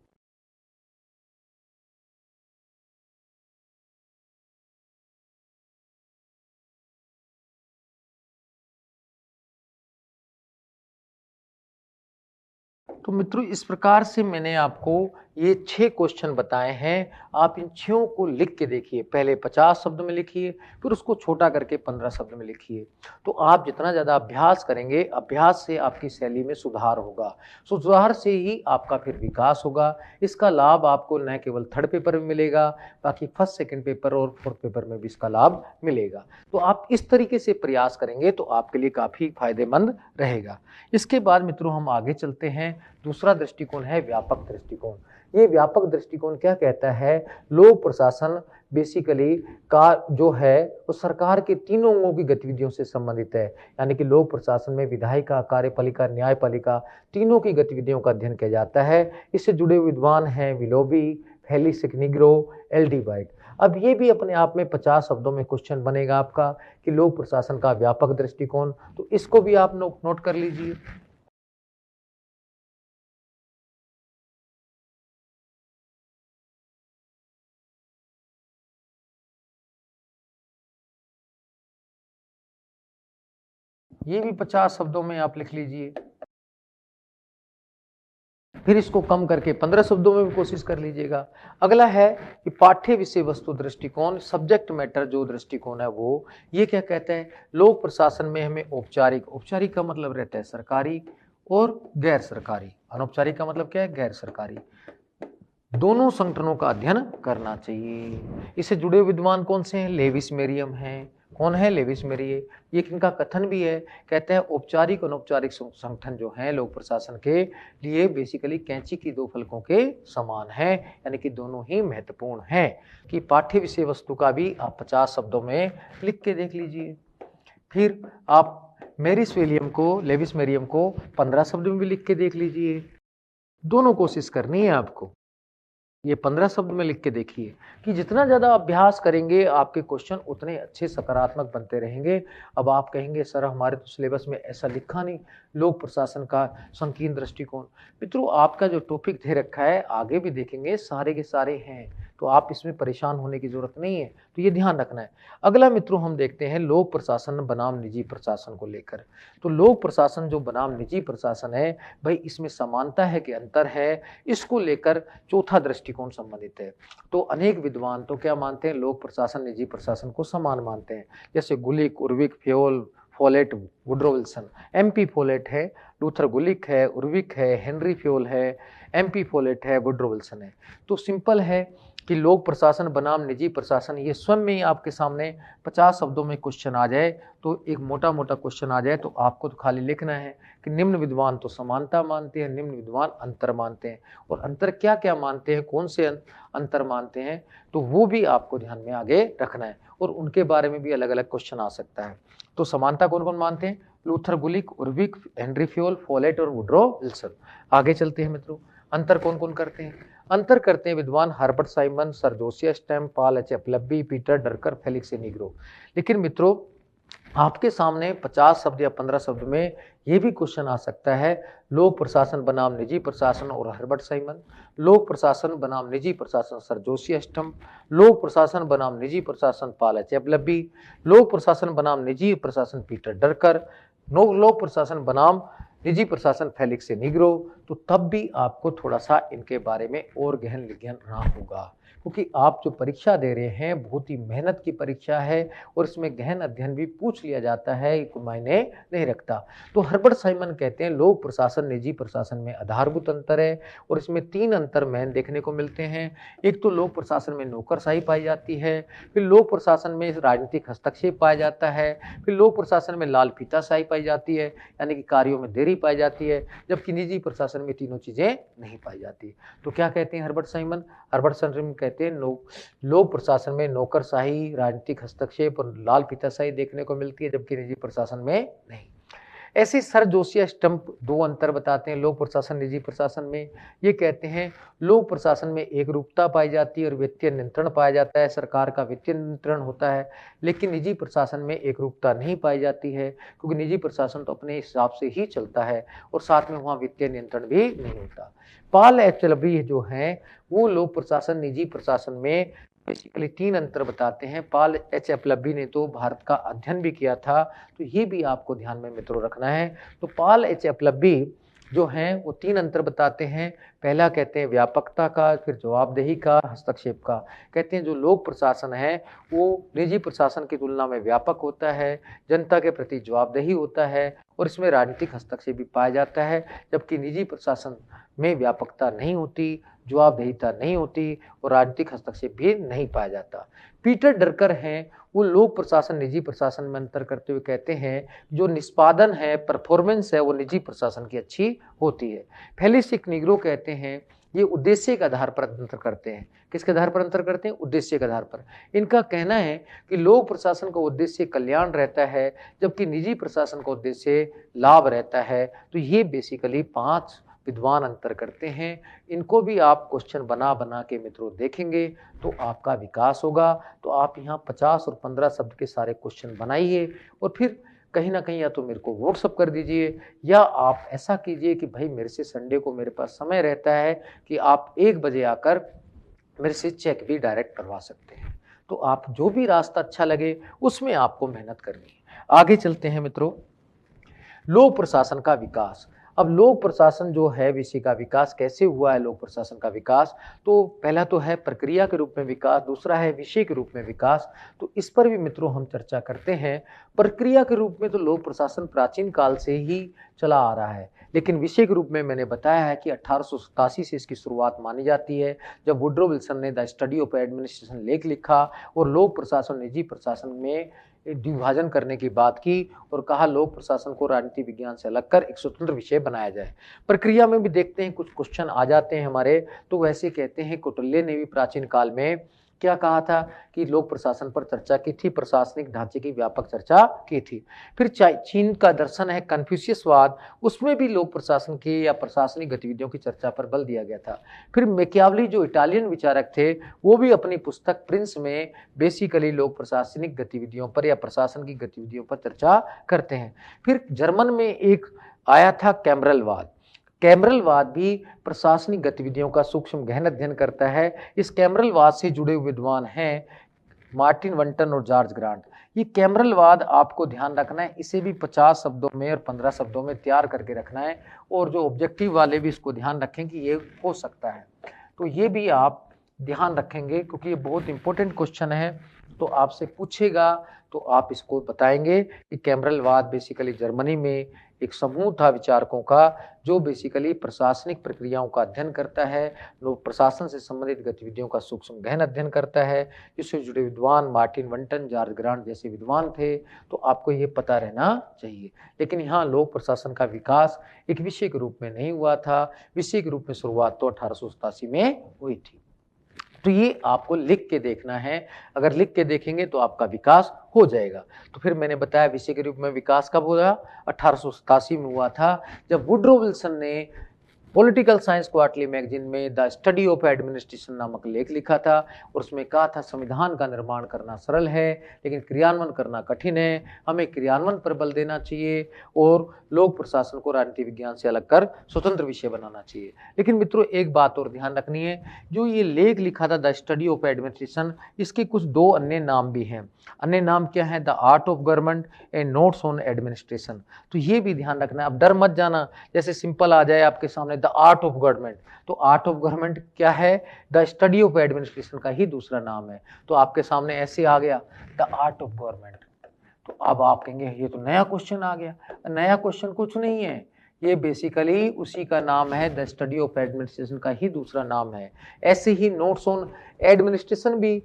तो मित्रों इस प्रकार से मैंने आपको ये 6 क्वेश्चन बताए हैं। आप इन 6 को लिख के देखिए। पहले 50 शब्द में लिखिए, फिर उसको छोटा करके 15 शब्द में लिखिए। तो आप जितना ज़्यादा अभ्यास करेंगे, अभ्यास से आपकी शैली में सुधार होगा। सुधार से ही आपका फिर विकास होगा। इसका लाभ आपको न केवल थर्ड पेपर में मिलेगा, बाकी फर्स्ट सेकेंड पेपर और फोर्थ पेपर में भी इसका लाभ मिलेगा। तो आप इस तरीके से प्रयास करेंगे तो आपके लिए काफ़ी फायदेमंद रहेगा। इसके बाद मित्रों हम आगे चलते हैं। दूसरा दृष्टिकोण है व्यापक दृष्टिकोण। ये व्यापक दृष्टिकोण क्या कहता है, लोक प्रशासन बेसिकली का जो है वो सरकार के तीनों अंगों की गतिविधियों से संबंधित है। यानी कि लोक प्रशासन में विधायिका, कार्यपालिका, न्यायपालिका तीनों की गतिविधियों का अध्ययन किया जाता है। इससे जुड़े विद्वान हैं Willoughby, Felix Negro, LD. White. अब ये भी अपने आप में 50 शब्दों में क्वेश्चन बनेगा आपका कि लोक प्रशासन का व्यापक दृष्टिकोण, तो इसको भी आप नोट कर लीजिए। ये भी 50 शब्दों में आप लिख लीजिए। फिर इसको कम करके 15 शब्दों में भी कोशिश कर लीजिएगा। अगला है कि पाठ्य विषय वस्तु दृष्टिकोण, सब्जेक्ट मैटर जो दृष्टिकोण है वो ये क्या कहते हैं, लोक प्रशासन में हमें औपचारिक, औपचारिक का मतलब रहता है सरकारी और गैर सरकारी, अनौपचारिक का मतलब क्या है, गैर सरकारी, दोनों संगठनों का अध्ययन करना चाहिए। इससे जुड़े विद्वान कौन से हैं, लेविस मेरियम हैं। कौन है, लेविस मेरियम। ये इनका कथन भी है, कहते हैं औपचारिक अनौपचारिक संगठन जो हैं लोक प्रशासन के लिए बेसिकली कैंची की दो फलकों के समान है, यानी कि दोनों ही महत्वपूर्ण हैं। कि पाठ्य विषय वस्तु का भी आप 50 शब्दों में लिख के देख लीजिए। फिर आप लेविस मेरियम को 15 शब्द में भी लिख के देख लीजिए। दोनों कोशिश करनी है आपको। ये 15 शब्द में लिख के देखिए कि जितना ज़्यादा अभ्यास करेंगे आपके क्वेश्चन उतने अच्छे सकारात्मक बनते रहेंगे। अब आप कहेंगे सर हमारे तो सिलेबस में ऐसा लिखा नहीं, लोक प्रशासन का संकीर्ण दृष्टिकोण। मित्रों आपका जो टॉपिक दे रखा है आगे भी देखेंगे सारे के सारे हैं, तो आप इसमें परेशान होने की जरूरत नहीं है, तो ये ध्यान रखना है। अगला मित्रों हम देखते हैं लोक प्रशासन बनाम निजी प्रशासन को लेकर। तो लोक प्रशासन जो बनाम निजी प्रशासन है भाई, इसमें समानता है कि अंतर है, इसको लेकर चौथा दृष्टिकोण संबंधित है। तो अनेक विद्वान तो क्या मानते हैं, लोक प्रशासन निजी प्रशासन को समान मानते हैं, जैसे Gulick, Urwick, Follett, Woodrow Wilson. MP Follett है, लूथर गुलिक है, उर्विक है, हेनरी फ्योल है, एमपी फोलेट है, वुड्रो विल्सन है। तो सिंपल है कि लोक प्रशासन बनाम निजी प्रशासन, ये स्वयं में ही आपके सामने 50 शब्दों में क्वेश्चन आ जाए, तो एक मोटा मोटा क्वेश्चन आ जाए, तो आपको तो खाली लिखना है कि निम्न विद्वान तो समानता मानते हैं, निम्न विद्वान अंतर मानते हैं। और अंतर क्या क्या मानते हैं, कौन से अंतर मानते हैं, तो वो भी आपको ध्यान में आगे रखना है, और उनके बारे में भी अलग अलग क्वेश्चन आ सकता है। तो समानता कौन कौन मानते हैं, लूथर गुलिक, उर्विक, हेनरी फ्योल, फोलेट और वुड्रो विल्सन। आगे चलते हैं मित्रों, अंतर कौन कौन करते हैं, अंतर करते हैं विद्वान Herbert Simon, sir Josiah Stamp, Paul H Appleby, Peter Drucker, Felix Nigro. लेकिन मित्रों आपके सामने 50 शब्द या 15 शब्द में ये भी क्वेश्चन आ सकता है, लोक प्रशासन बनाम निजी प्रशासन और हर्बर्ट साइमन, लोक प्रशासन बनाम निजी प्रशासन सर जोसिया स्टम्प, लोक प्रशासन बनाम निजी प्रशासन पॉल एच एपलबी, लोक प्रशासन बनाम निजी प्रशासन पीटर डरकर, लोक प्रशासन बनाम निजी प्रशासन फेलिक्स निग्रो। तो तब भी आपको थोड़ा सा इनके बारे में और गहन ज्ञान रहा होगा, क्योंकि आप जो परीक्षा दे रहे हैं बहुत ही मेहनत की परीक्षा है, और इसमें गहन अध्ययन भी पूछ लिया जाता है, कोई मायने नहीं रखता। तो हर्बर्ट साइमन कहते हैं लोक प्रशासन निजी प्रशासन में आधारभूत अंतर है, और इसमें 3 अंतर मेन देखने को मिलते हैं। एक तो लोक प्रशासन में नौकरशाही पाई जाती है, फिर लोक प्रशासन में राजनीतिक हस्तक्षेप पाया जाता है, फिर लोक प्रशासन में लाल फीताशाही पाई जाती है, यानी कि कार्यों में देरी पाई जाती है, जबकि निजी प्रशासन में तीनों चीजें नहीं पाई जाती। तो क्या कहते हैं हर्बर्ट साइमन, हर्बर्ट साइमन कहते हैं लोक प्रशासन में नौकरशाही, राजनीतिक हस्तक्षेप और लाल फीताशाही देखने को मिलती है, जबकि निजी प्रशासन में नहीं। ऐसे सर जोसिया स्टम्प 2 अंतर बताते हैं लोक प्रशासन निजी प्रशासन में। ये कहते हैं लोक प्रशासन में एक रूपता पाई जाती है और वित्तीय नियंत्रण पाया जाता है, सरकार का वित्तीय नियंत्रण होता है, लेकिन निजी प्रशासन में एक रूपता नहीं पाई जाती है, क्योंकि निजी प्रशासन तो अपने हिसाब से ही चलता है और साथ में वहाँ वित्तीय नियंत्रण भी नहीं होता। पॉल एचएलबी जो हैं वो लोक प्रशासन निजी प्रशासन में बेसिकली 3 अंतर बताते हैं। पॉल एच एपलबी ने तो भारत का अध्ययन भी किया था, तो ये भी आपको ध्यान में मित्रों रखना है। तो पॉल एच एपलबी जो हैं वो 3 अंतर बताते हैं। पहला कहते हैं व्यापकता का, फिर जवाबदेही का, हस्तक्षेप का। कहते हैं जो लोक प्रशासन है वो निजी प्रशासन की तुलना में व्यापक होता है, जनता के प्रति जवाबदेही होता है और इसमें राजनीतिक हस्तक्षेप भी पाया जाता है, जबकि निजी प्रशासन में व्यापकता नहीं होती, जवाबदेहिता नहीं होती और राजनीतिक हस्तक्षेप भी नहीं पाया जाता। पीटर डरकर हैं वो लोक प्रशासन निजी प्रशासन में अंतर करते हुए कहते हैं जो निष्पादन है, परफॉर्मेंस है, वो निजी प्रशासन की अच्छी होती है। फेलिक्स निग्रो कहते हैं ये उद्देश्य के आधार पर अंतर करते हैं। किसके आधार पर अंतर करते हैं? उद्देश्य के आधार पर। इनका कहना है कि लोक प्रशासन का उद्देश्य कल्याण रहता है, जबकि निजी प्रशासन का उद्देश्य लाभ रहता है। तो ये बेसिकली 5 विद्वान अंतर करते हैं। इनको भी आप क्वेश्चन बना बना के मित्रों देखेंगे तो आपका विकास होगा। तो आप यहाँ 50 और 15 शब्द के सारे क्वेश्चन बनाइए और फिर कहीं ना कहीं या तो मेरे को व्हाट्सअप कर दीजिए, या आप ऐसा कीजिए कि भाई मेरे से संडे को मेरे पास समय रहता है कि आप 1 बजे आकर मेरे से चेक भी डायरेक्ट करवा सकते हैं। तो आप जो भी रास्ता अच्छा लगे उसमें आपको मेहनत करनी है। आगे चलते हैं मित्रों, लोक प्रशासन का विकास। अब लोक प्रशासन जो है विषय का विकास कैसे हुआ है? लोक प्रशासन का विकास तो पहला तो है प्रक्रिया के रूप में विकास, दूसरा है विषय के रूप में विकास। तो इस पर भी मित्रों हम चर्चा करते हैं। प्रक्रिया के रूप में तो लोक प्रशासन प्राचीन काल से ही चला आ रहा है, लेकिन विषय के रूप में मैंने बताया है कि 1887 से इसकी शुरुआत मानी जाती है, जब वुड्रो विल्सन ने द स्टडी ऑफ एडमिनिस्ट्रेशन लेख लिखा और लोक प्रशासन निजी प्रशासन में विभाजन करने की बात की और कहा लोक प्रशासन को राजनीति विज्ञान से अलग कर एक स्वतंत्र विषय बनाया जाए। प्रक्रिया में भी देखते हैं कुछ क्वेश्चन आ जाते हैं हमारे, तो वैसे कहते हैं कौटिल्य ने भी प्राचीन काल में क्या कहा था कि लोक प्रशासन पर चर्चा की थी, प्रशासनिक ढांचे की व्यापक चर्चा की थी। फिर चीन का दर्शन है कन्फ्यूशियसवाद, उसमें भी लोक प्रशासन की या प्रशासनिक गतिविधियों की चर्चा पर बल दिया गया था। फिर मैकियावेली जो इटालियन विचारक थे वो भी अपनी पुस्तक प्रिंस में बेसिकली लोक प्रशासनिक गतिविधियों पर या प्रशासन की गतिविधियों पर चर्चा करते हैं। फिर जर्मन में एक आया था कैमरलवाद। कैमरलवाद भी प्रशासनिक गतिविधियों का सूक्ष्म गहन अध्ययन करता है। इस कैमरलवाद से जुड़े हुए विद्वान हैं मार्टिन वंटन और जॉर्ज ग्रांट। ये कैमरलवाद आपको ध्यान रखना है, इसे भी 50 शब्दों में और 15 शब्दों में तैयार करके रखना है, और जो ऑब्जेक्टिव वाले भी इसको ध्यान रखें कि ये हो सकता है। तो ये भी आप ध्यान रखेंगे क्योंकि ये बहुत इंपॉर्टेंट क्वेश्चन है, तो आपसे पूछेगा तो आप इसको बताएंगे कि कैमरलवाद बेसिकली जर्मनी में एक समूह था विचारकों का जो बेसिकली प्रशासनिक प्रक्रियाओं का अध्ययन करता है, लोग प्रशासन से संबंधित गतिविधियों का सूक्ष्म गहन अध्ययन करता है। इससे जुड़े विद्वान मार्टिन वंटन, जॉर्ज ग्रांट जैसे विद्वान थे, तो आपको ये पता रहना चाहिए। लेकिन यहाँ लोक प्रशासन का विकास एक विषय के रूप में नहीं हुआ था, विषय के रूप में शुरुआत तो 1887 में हुई थी। तो ये आपको लिख के देखना है, अगर लिख के देखेंगे तो आपका विकास हो जाएगा। तो फिर मैंने बताया विषय के रूप में विकास कब हुआ? 1887 में हुआ था, जब वुड्रो विल्सन ने पॉलिटिकल साइंस क्वार्टरली मैगजीन में द स्टडी ऑफ एडमिनिस्ट्रेशन नामक लेख लिखा था, और उसमें कहा था संविधान का निर्माण करना सरल है लेकिन क्रियान्वयन करना कठिन है, हमें क्रियान्वयन पर बल देना चाहिए और लोक प्रशासन को राजनीति विज्ञान से अलग कर स्वतंत्र विषय बनाना चाहिए। लेकिन मित्रों एक बात और ध्यान रखनी है, जो ये लेख लिखा था द स्टडी ऑफ एडमिनिस्ट्रेशन, इसके कुछ 2 अन्य नाम भी हैं। अन्य नाम क्या है? The art of government and notes on administration. तो ये भी ध्यान रखना है। अब डर मत जाना, जैसे सिंपल आ जाए आपके सामने द आर्ट ऑफ गवर्नमेंट, तो आर्ट ऑफ गवर्नमेंट क्या है? द स्टडी ऑफ एडमिनिस्ट्रेशन का ही दूसरा नाम है। तो आपके सामने ऐसे आ गया द आर्ट ऑफ गवर्नमेंट, तो अब आप कहेंगे ये तो नया क्वेश्चन आ गया। नया क्वेश्चन कुछ नहीं है, ये बेसिकली उसी का नाम है, द स्टडी ऑफ एडमिनिस्ट्रेशन का ही दूसरा नाम है। ऐसे ही नोट्स ऑन एडमिनिस्ट्रेशन भी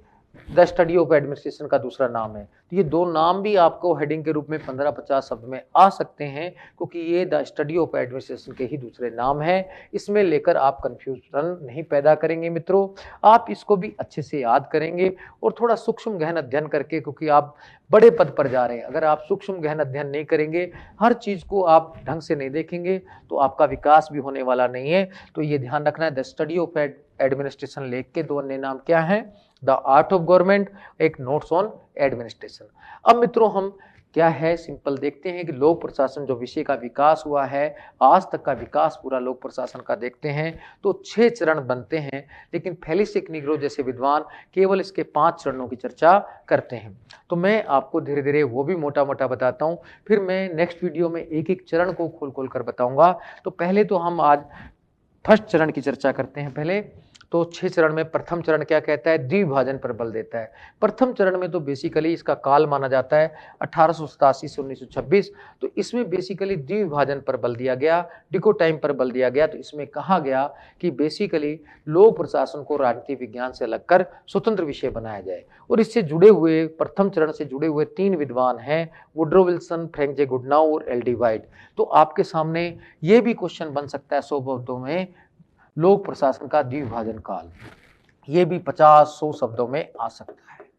द स्टडी ऑफ एडमिनिस्ट्रेशन का दूसरा नाम है। तो ये 2 नाम भी आपको हेडिंग के रूप में 15-50 शब्द में आ सकते हैं, क्योंकि ये द स्टडी ऑफ एडमिनिस्ट्रेशन के ही दूसरे नाम है। इसमें लेकर आप कंफ्यूजन नहीं पैदा करेंगे मित्रों, आप इसको भी अच्छे से याद करेंगे और थोड़ा सूक्ष्म गहन अध्ययन करके, क्योंकि आप बड़े पद पर जा रहे हैं। अगर आप सूक्ष्म गहन अध्ययन नहीं करेंगे, हर चीज को आप ढंग से नहीं देखेंगे, तो आपका विकास भी होने वाला नहीं है। तो ये ध्यान रखना है, द स्टडी ऑफ एडमिनिस्ट्रेशन लेख के 2 अन्य नाम क्या है? द आर्ट ऑफ गवर्नमेंट, एक नोट्स ऑन एडमिनिस्ट्रेशन। अब मित्रों हम क्या है सिंपल देखते हैं कि लोक प्रशासन जो विषय का विकास हुआ है, आज तक का विकास पूरा लोक प्रशासन का देखते हैं तो 6 चरण बनते हैं, लेकिन फेलिक्स निग्रो जैसे विद्वान केवल इसके 5 चरणों की चर्चा करते हैं। तो मैं आपको धीरे धीरे वो भी मोटा मोटा बताता हूँ, फिर मैं नेक्स्ट वीडियो में एक एक चरण को खोल खोल कर बताऊंगा। तो पहले तो हम आज फर्स्ट चरण की चर्चा करते हैं। पहले तो 6 चरण में प्रथम चरण क्या कहता है? द्विभाजन पर बल देता है। प्रथम चरण में तो बेसिकली इसका काल माना जाता है 1887 से 1926, तो इसमें बेसिकली द्विभाजन पर बल दिया गया, डिकोटाइम पर बल दिया गया। तो इसमें कहा गया कि बेसिकली लोक प्रशासन को राजनीति विज्ञान से अलग कर स्वतंत्र विषय बनाया जाए। और इससे जुड़े हुए प्रथम चरण से जुड़े हुए 3 विद्वान हैं, वुड्रो विल्सन, फ्रैंक जे गुडनाउ और एल डी वाइट। तो आपके सामने ये भी क्वेश्चन बन सकता है 100 शब्दों में, लोक प्रशासन का द्विभाजन काल, ये भी 50-100 शब्दों में आ सकता है।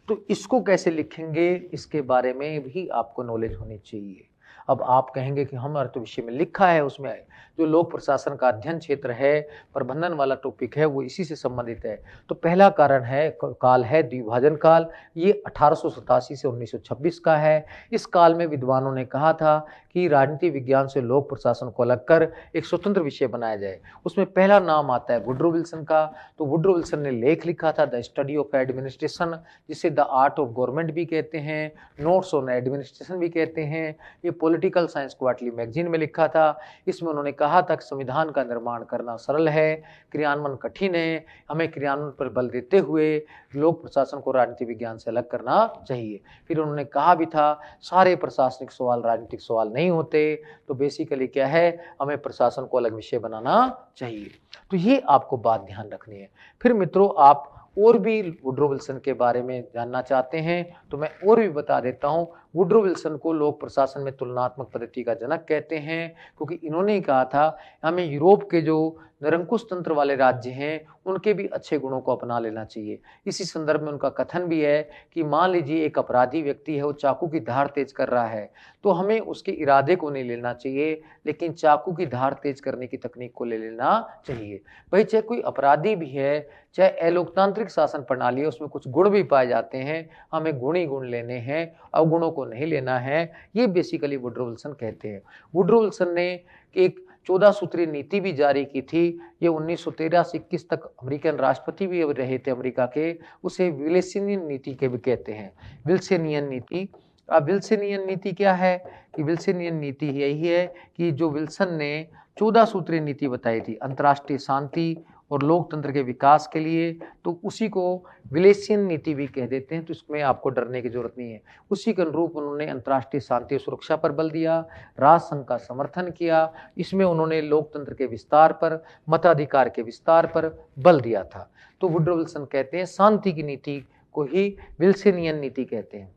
तो इसको कैसे लिखेंगे, इसके बारे में भी आपको नॉलेज होनी चाहिए। अब आप कहेंगे कि हम अर्थ विषय में लिखा है, उसमें जो लोक प्रशासन का अध्ययन क्षेत्र है, प्रबंधन वाला टॉपिक है, वो इसी से संबंधित है। तो पहला कारण है काल है द्विभाजन काल। ये 1887 से 1926 का है। इस काल में विद्वानों ने कहा था कि राजनीति विज्ञान से लोक प्रशासन को अलग कर एक स्वतंत्र विषय बनाया जाए। उसमें पहला नाम आता है वुड्रो विल्सन का। तो वुड्रो विल्सन ने लेख लिखा था द स्टडी ऑफ एडमिनिस्ट्रेशन, जिसे द आर्ट ऑफ गवर्नमेंट भी कहते हैं, नोट्स ऑन एडमिनिस्ट्रेशन भी कहते हैं। ये पॉलिटिकल साइंस क्वार्टरली मैगजीन में लिखा था। इसमें उन्होंने कहा था कि संविधान का निर्माण करना सरल है, क्रियान्वयन कठिन है। हमें क्रियान्वयन पर बल देते हुए लोक प्रशासन को राजनीति विज्ञान से अलग करना चाहिए। फिर उन्होंने कहा भी था सारे प्रशासनिक सवाल राजनीतिक सवाल नहीं होते, तो बेसिकली क्या है, हमें प्रशासन को अलग विषय बनाना चाहिए। तो ये आपको बात ध्यान रखनी है। फिर मित्रों, आप और भी वुड्रो विल्सन के बारे में जानना चाहते हैं तो मैं और भी बता देता हूं। वुड्रो विल्सन को लोक प्रशासन में तुलनात्मक पद्धति का जनक कहते हैं, क्योंकि इन्होंने कहा था हमें यूरोप के जो निरंकुश तंत्र वाले राज्य हैं उनके भी अच्छे गुणों को अपना लेना चाहिए। इसी संदर्भ में उनका कथन भी है कि मान लीजिए एक अपराधी व्यक्ति है, वो चाकू की धार तेज कर रहा है, तो हमें उसके इरादे को नहीं लेना चाहिए, लेकिन चाकू की धार तेज करने की तकनीक को ले लेना चाहिए। भाई चाहे कोई अपराधी भी है, चाहे अलोकतांत्रिक शासन प्रणाली है, उसमें कुछ गुण भी पाए जाते हैं, हमें गुण ही गुण लेने हैं, अवगुणों को नहीं लेना है। ये बेसिकली वुड्रो विल्सन कहते हैं। वुड्रो विल्सन ने एक 14 सूत्रीय नीति भी जारी की थी। ये 1913 से 21 तक अमेरिकन राष्ट्रपति भी रहे थे अमेरिका के। उसे विल्सनियन नीति के भी कहते हैं, विल्सनियन नीति। अब विल्सनियन नीति क्या है कि विल्सनियन नीति यही है कि जो विल्सन ने 14 सूत्रीय नीति बताई थी अंतर्राष्ट्रीय शांति और लोकतंत्र के विकास के लिए, तो उसी को विलेसियन नीति भी कह देते हैं। तो इसमें आपको डरने की जरूरत नहीं है। उसी के अनुरूप उन्होंने अंतर्राष्ट्रीय शांति और सुरक्षा पर बल दिया, राष्ट्र संघ का समर्थन किया। इसमें उन्होंने लोकतंत्र के विस्तार पर, मताधिकार के विस्तार पर बल दिया था। तो वुड्रो विल्सन कहते हैं शांति की नीति को ही विल्सनियन नीति कहते हैं।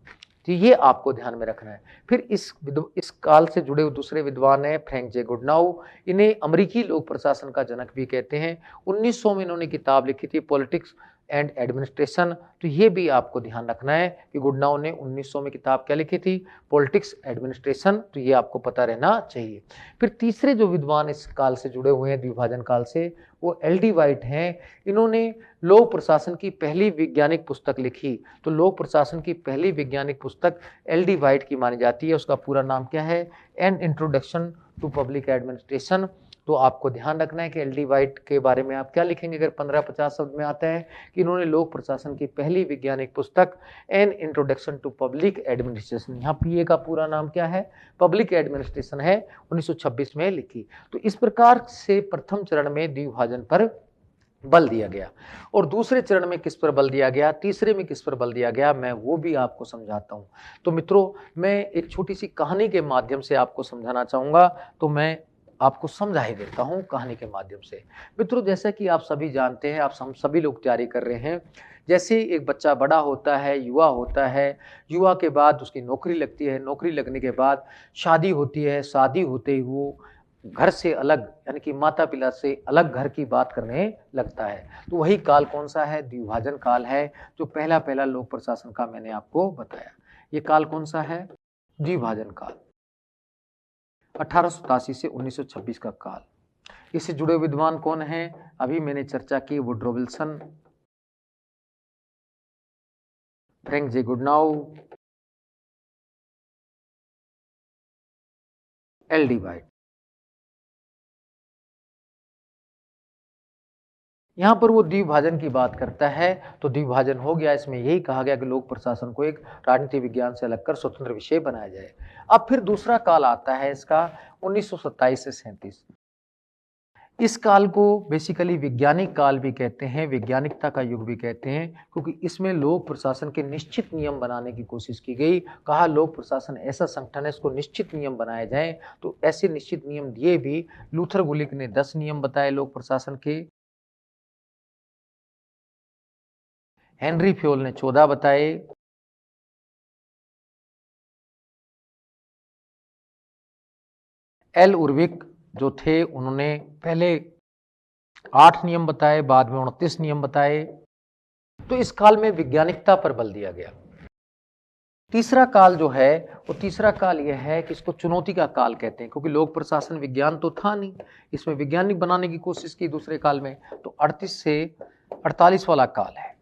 तो ये आपको ध्यान में रखना है। फिर इस काल से जुड़े हुए दूसरे विद्वान हैं फ्रैंक जे गुडनाउ। इन्हें अमेरिकी लोक प्रशासन का जनक भी कहते हैं। 1900 में इन्होंने किताब लिखी थी पॉलिटिक्स एंड एडमिनिस्ट्रेशन। तो ये भी आपको ध्यान रखना है कि गुडनाउ ने 1900 में किताब क्या लिखी थी, पॉलिटिक्स एडमिनिस्ट्रेशन। तो ये आपको पता रहना चाहिए। फिर तीसरे जो विद्वान इस काल से जुड़े हुए हैं द्विभाजन काल से, वो एल.डी. वाइट हैं। इन्होंने लोक प्रशासन की पहली वैज्ञानिक पुस्तक लिखी। तो लोक प्रशासन की पहली वैज्ञानिक पुस्तक एल.डी. वाइट की मानी जाती है। उसका पूरा नाम क्या है, an introduction to public administration. तो आपको ध्यान रखना है कि एल.डी. वाइट के बारे में आप क्या लिखेंगे अगर 15-50 शब्द में आता है, कि इन्होंने लोक प्रशासन की पहली वैज्ञानिक पुस्तक an introduction to public administration, यहाँ पीए का पूरा नाम क्या है, पब्लिक एडमिनिस्ट्रेशन है, 1926 में लिखी। तो इस प्रकार से प्रथम चरण में द्विभाजन पर बल दिया गया। और दूसरे चरण में किस पर बल दिया गया, तीसरे में किस पर बल दिया गया, मैं वो भी आपको समझाता हूं। तो मित्रों, मैं एक छोटी सी कहानी के माध्यम से आपको समझाना चाहूंगा। तो मैं आपको समझा ही देता हूं कहानी के माध्यम से। मित्रों, जैसा कि आप सभी जानते हैं, हम सभी लोग तैयारी कर रहे हैं। जैसे एक बच्चा बड़ा होता है, युवा होता है, युवा के बाद उसकी नौकरी लगती है, नौकरी लगने के बाद शादी होती है, शादी होते ही वो घर से अलग, यानी कि माता पिता से अलग घर की बात करने लगता है। तो वही काल कौन सा है, द्विभाजन काल है, जो पहला पहला लोक प्रशासन का मैंने आपको बताया। ये काल कौन सा है, द्विभाजन काल, 1887 से 1926 का काल। इससे जुड़े विद्वान कौन हैं, अभी मैंने चर्चा की, वुड्रो विल्सन, फ्रैंक जे गुडनाउ, एल.डी. वाइट। यहाँ पर वो द्विभाजन की बात करता है। तो द्विभाजन हो गया, इसमें यही कहा गया कि लोक प्रशासन को एक राजनीति विज्ञान से अलग कर स्वतंत्र विषय बनाया जाए। अब फिर दूसरा काल आता है इसका 1927 से 37। इस काल को बेसिकली वैज्ञानिक काल भी कहते हैं, वैज्ञानिकता का युग भी कहते हैं, क्योंकि इसमें लोक प्रशासन के निश्चित नियम बनाने की कोशिश की गई। कहा लोक प्रशासन ऐसा संगठन है, इसको निश्चित नियम बनाए जाएं। तो ऐसे निश्चित नियम दिए भी। लूथर गुलिक ने 10 नियम बताए लोक प्रशासन के, हेनरी फ्योल ने 14 बताए, एल उर्विक जो थे उन्होंने पहले 8 नियम बताए, बाद में 29 नियम बताए। तो इस काल में वैज्ञानिकता पर बल दिया गया। तीसरा काल जो है वो तीसरा काल यह है कि इसको चुनौती का काल कहते हैं, क्योंकि लोक प्रशासन विज्ञान तो था नहीं, इसमें वैज्ञानिक बनाने की कोशिश की दूसरे काल में। तो 38 से 48 वाला काल है,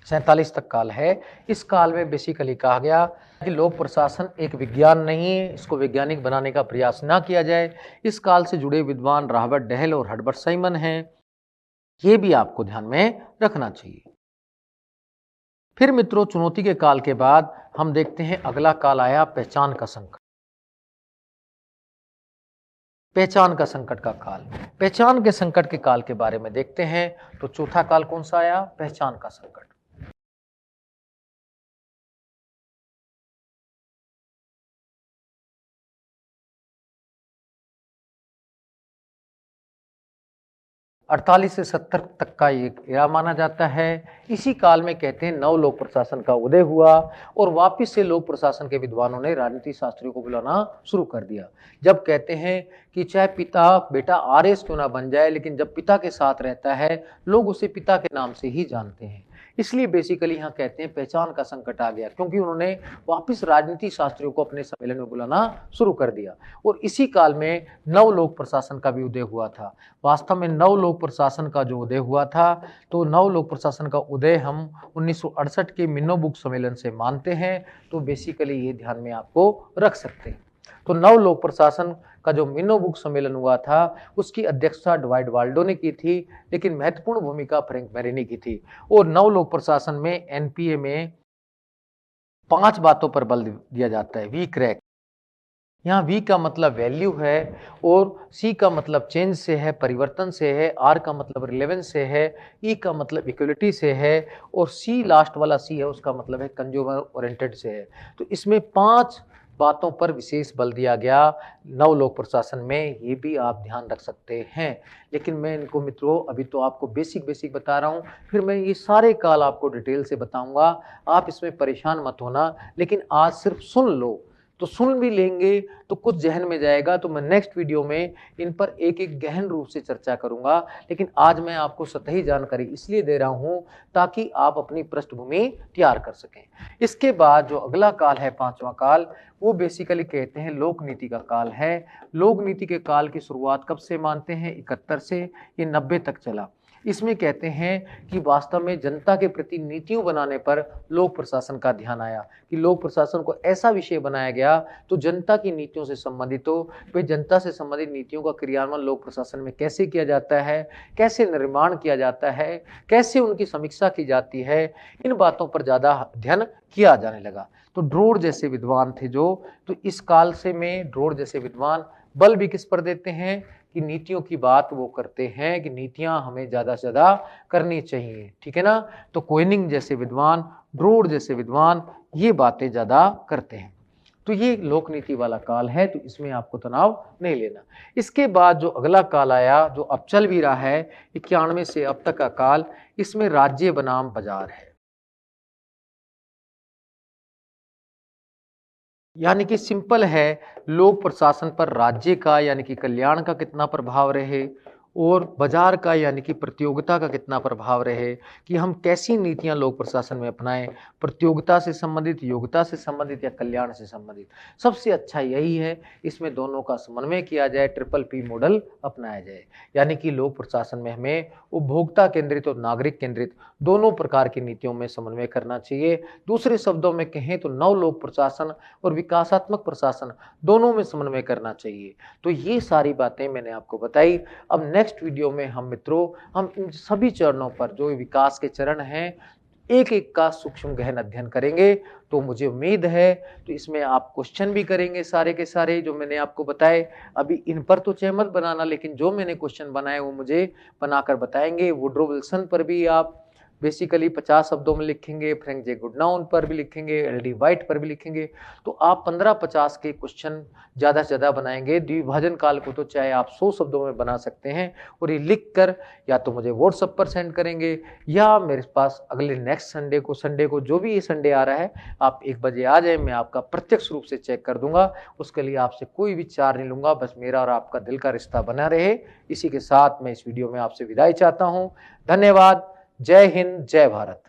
47 तक काल है। इस काल में बेसिकली कहा गया कि लोक प्रशासन एक विज्ञान नहीं है, इसको वैज्ञानिक बनाने का प्रयास ना किया जाए। इस काल से जुड़े विद्वान राहबर्ट डहल और हर्बर्ट साइमन हैं, ये भी आपको ध्यान में रखना चाहिए। फिर मित्रों, चुनौती के काल के बाद हम देखते हैं अगला काल आया पहचान का संकट। पहचान का संकट का काल, पहचान के संकट के काल के बारे में देखते हैं। तो चौथा काल कौन सा आया? पहचान का संकट। अड़तालीस से 70 तक का ये एरा माना जाता है। इसी काल में कहते हैं नव लोक प्रशासन का उदय हुआ और वापिस से लोक प्रशासन के विद्वानों ने राजनीति शास्त्रियों को बुलाना शुरू कर दिया। जब कहते हैं कि चाहे पिता बेटा आरएस क्यों ना बन जाए, लेकिन जब पिता के साथ रहता है लोग उसे पिता के नाम से ही जानते हैं। इसलिए बेसिकली यहाँ कहते हैं पहचान का संकट आ गया, क्योंकि उन्होंने वापिस राजनीति शास्त्रियों को अपने सम्मेलन में बुलाना शुरू कर दिया। और इसी काल में नव लोक प्रशासन का भी उदय हुआ था। वास्तव में नव लोक प्रशासन का जो उदय हुआ था, तो नव लोक प्रशासन का उदय हम 1968 के मिनो बुक सम्मेलन से मानते हैं। तो बेसिकली ये ध्यान में आपको रख सकते हैं। तो नव लोक प्रशासन का जो मिनो बुक सम्मेलन हुआ था उसकी अध्यक्षता ड्वाइट वाल्डो ने की थी, लेकिन महत्वपूर्ण भूमिका फ्रैंक मेरी ने की थी। और नव लोक प्रशासन में एनपीए में 5 बातों पर बल दिया जाता है। वी क्रैक, यहाँ V का मतलब वैल्यू है, और C का मतलब चेंज से है, परिवर्तन से है, R का मतलब रिलेवेंस से है, E का मतलब इक्वलिटी से है, और C लास्ट वाला C है उसका मतलब है कंज्यूमर ओरिएंटेड से है। तो इसमें 5 बातों पर विशेष बल दिया गया नव लोक प्रशासन में, ये भी आप ध्यान रख सकते हैं। लेकिन मैं इनको मित्रों अभी तो आपको बेसिक बता रहा हूँ, फिर मैं ये सारे काल आपको डिटेल से बताऊंगा। आप इसमें परेशान मत होना, लेकिन आज सिर्फ सुन लो। तो सुन भी लेंगे तो कुछ जहन में जाएगा, तो मैं नेक्स्ट वीडियो में इन पर एक एक गहन रूप से चर्चा करूंगा। लेकिन आज मैं आपको सतही जानकारी इसलिए दे रहा हूं ताकि आप अपनी पृष्ठभूमि तैयार कर सकें। इसके बाद जो अगला काल है 5वां काल, वो बेसिकली कहते हैं लोक नीति का काल है। लोक नीति के काल की शुरुआत कब से मानते हैं? 71 से ये 90 तक चला। इसमें कहते हैं कि वास्तव में जनता के प्रति नीतियों बनाने पर लोक प्रशासन का ध्यान आया, कि लोक प्रशासन को ऐसा विषय बनाया गया तो जनता की नीतियों से संबंधित हो। वे जनता से संबंधित नीतियों का क्रियान्वयन लोक प्रशासन में कैसे किया जाता है, कैसे निर्माण किया जाता है, कैसे उनकी समीक्षा की जाती है, इन बातों पर ज्यादा ध्यान किया जाने लगा। तो ड्रोड जैसे विद्वान थे जो, तो इस काल से में ड्रोड जैसे विद्वान बल भी किस पर देते हैं कि नीतियों की बात वो करते हैं कि नीतियां हमें ज्यादा से ज्यादा करनी चाहिए, ठीक है ना। तो कोइनिंग जैसे विद्वान, ड्रोड जैसे विद्वान ये बातें ज्यादा करते हैं। तो ये लोक नीति वाला काल है, तो इसमें आपको तनाव नहीं लेना। इसके बाद जो अगला काल आया, जो अब चल भी रहा है 91 से अब तक का काल, इसमें राज्य बनाम बाजार है। यानी कि सिंपल है, लोक प्रशासन पर राज्य का यानी कि कल्याण का कितना प्रभाव रहे, और बाजार का यानी कि प्रतियोगिता का कितना प्रभाव रहे, कि हम कैसी नीतियां लोक प्रशासन में अपनाएं, प्रतियोगिता से संबंधित, योग्यता से संबंधित या कल्याण से संबंधित। सबसे अच्छा यही है इसमें दोनों का समन्वय किया जाए, ट्रिपल पी मॉडल अपनाया जाए। यानी कि लोक प्रशासन में हमें उपभोक्ता केंद्रित और नागरिक केंद्रित दोनों प्रकार की नीतियों में समन्वय करना चाहिए। दूसरे शब्दों में कहें तो नव लोक प्रशासन और विकासात्मक प्रशासन दोनों में समन्वय करना चाहिए। तो ये सारी बातें मैंने आपको बताई। अब नेक्स्ट वीडियो में हम मित्रों हम इन सभी चरणों पर, जो विकास के चरण हैं, एक एक का सूक्ष्म गहन अध्ययन करेंगे। तो मुझे उम्मीद है तो इसमें आप क्वेश्चन भी करेंगे सारे के सारे जो मैंने आपको बताए। अभी इन पर तो चय मत बनाना, लेकिन जो मैंने क्वेश्चन बनाए वो मुझे बनाकर बताएंगे। वुड्रो विल्सन पर भी आप बेसिकली 50 शब्दों में लिखेंगे, फ्रैंक जे गुडनाउन पर भी लिखेंगे, एलडी वाइट पर भी लिखेंगे, तो आप 15-50 के क्वेश्चन ज़्यादा से ज़्यादा बनाएंगे। द्विभाजन काल को तो चाहे आप 100 शब्दों में बना सकते हैं, और ये लिख कर या तो मुझे व्हाट्सएप पर सेंड करेंगे, या मेरे पास अगले नेक्स्ट संडे को जो भी ये संडे आ रहा है, आप 1 बजे आ जाए, मैं आपका प्रत्यक्ष रूप से चेक कर दूंगा। उसके लिए आपसे कोई भी चार्ज नहीं लूंगा, बस मेरा और आपका दिल का रिश्ता बना रहे। इसी के साथ मैं इस वीडियो में आपसे विदाई चाहता हूं। धन्यवाद। जय हिंद, जय भारत।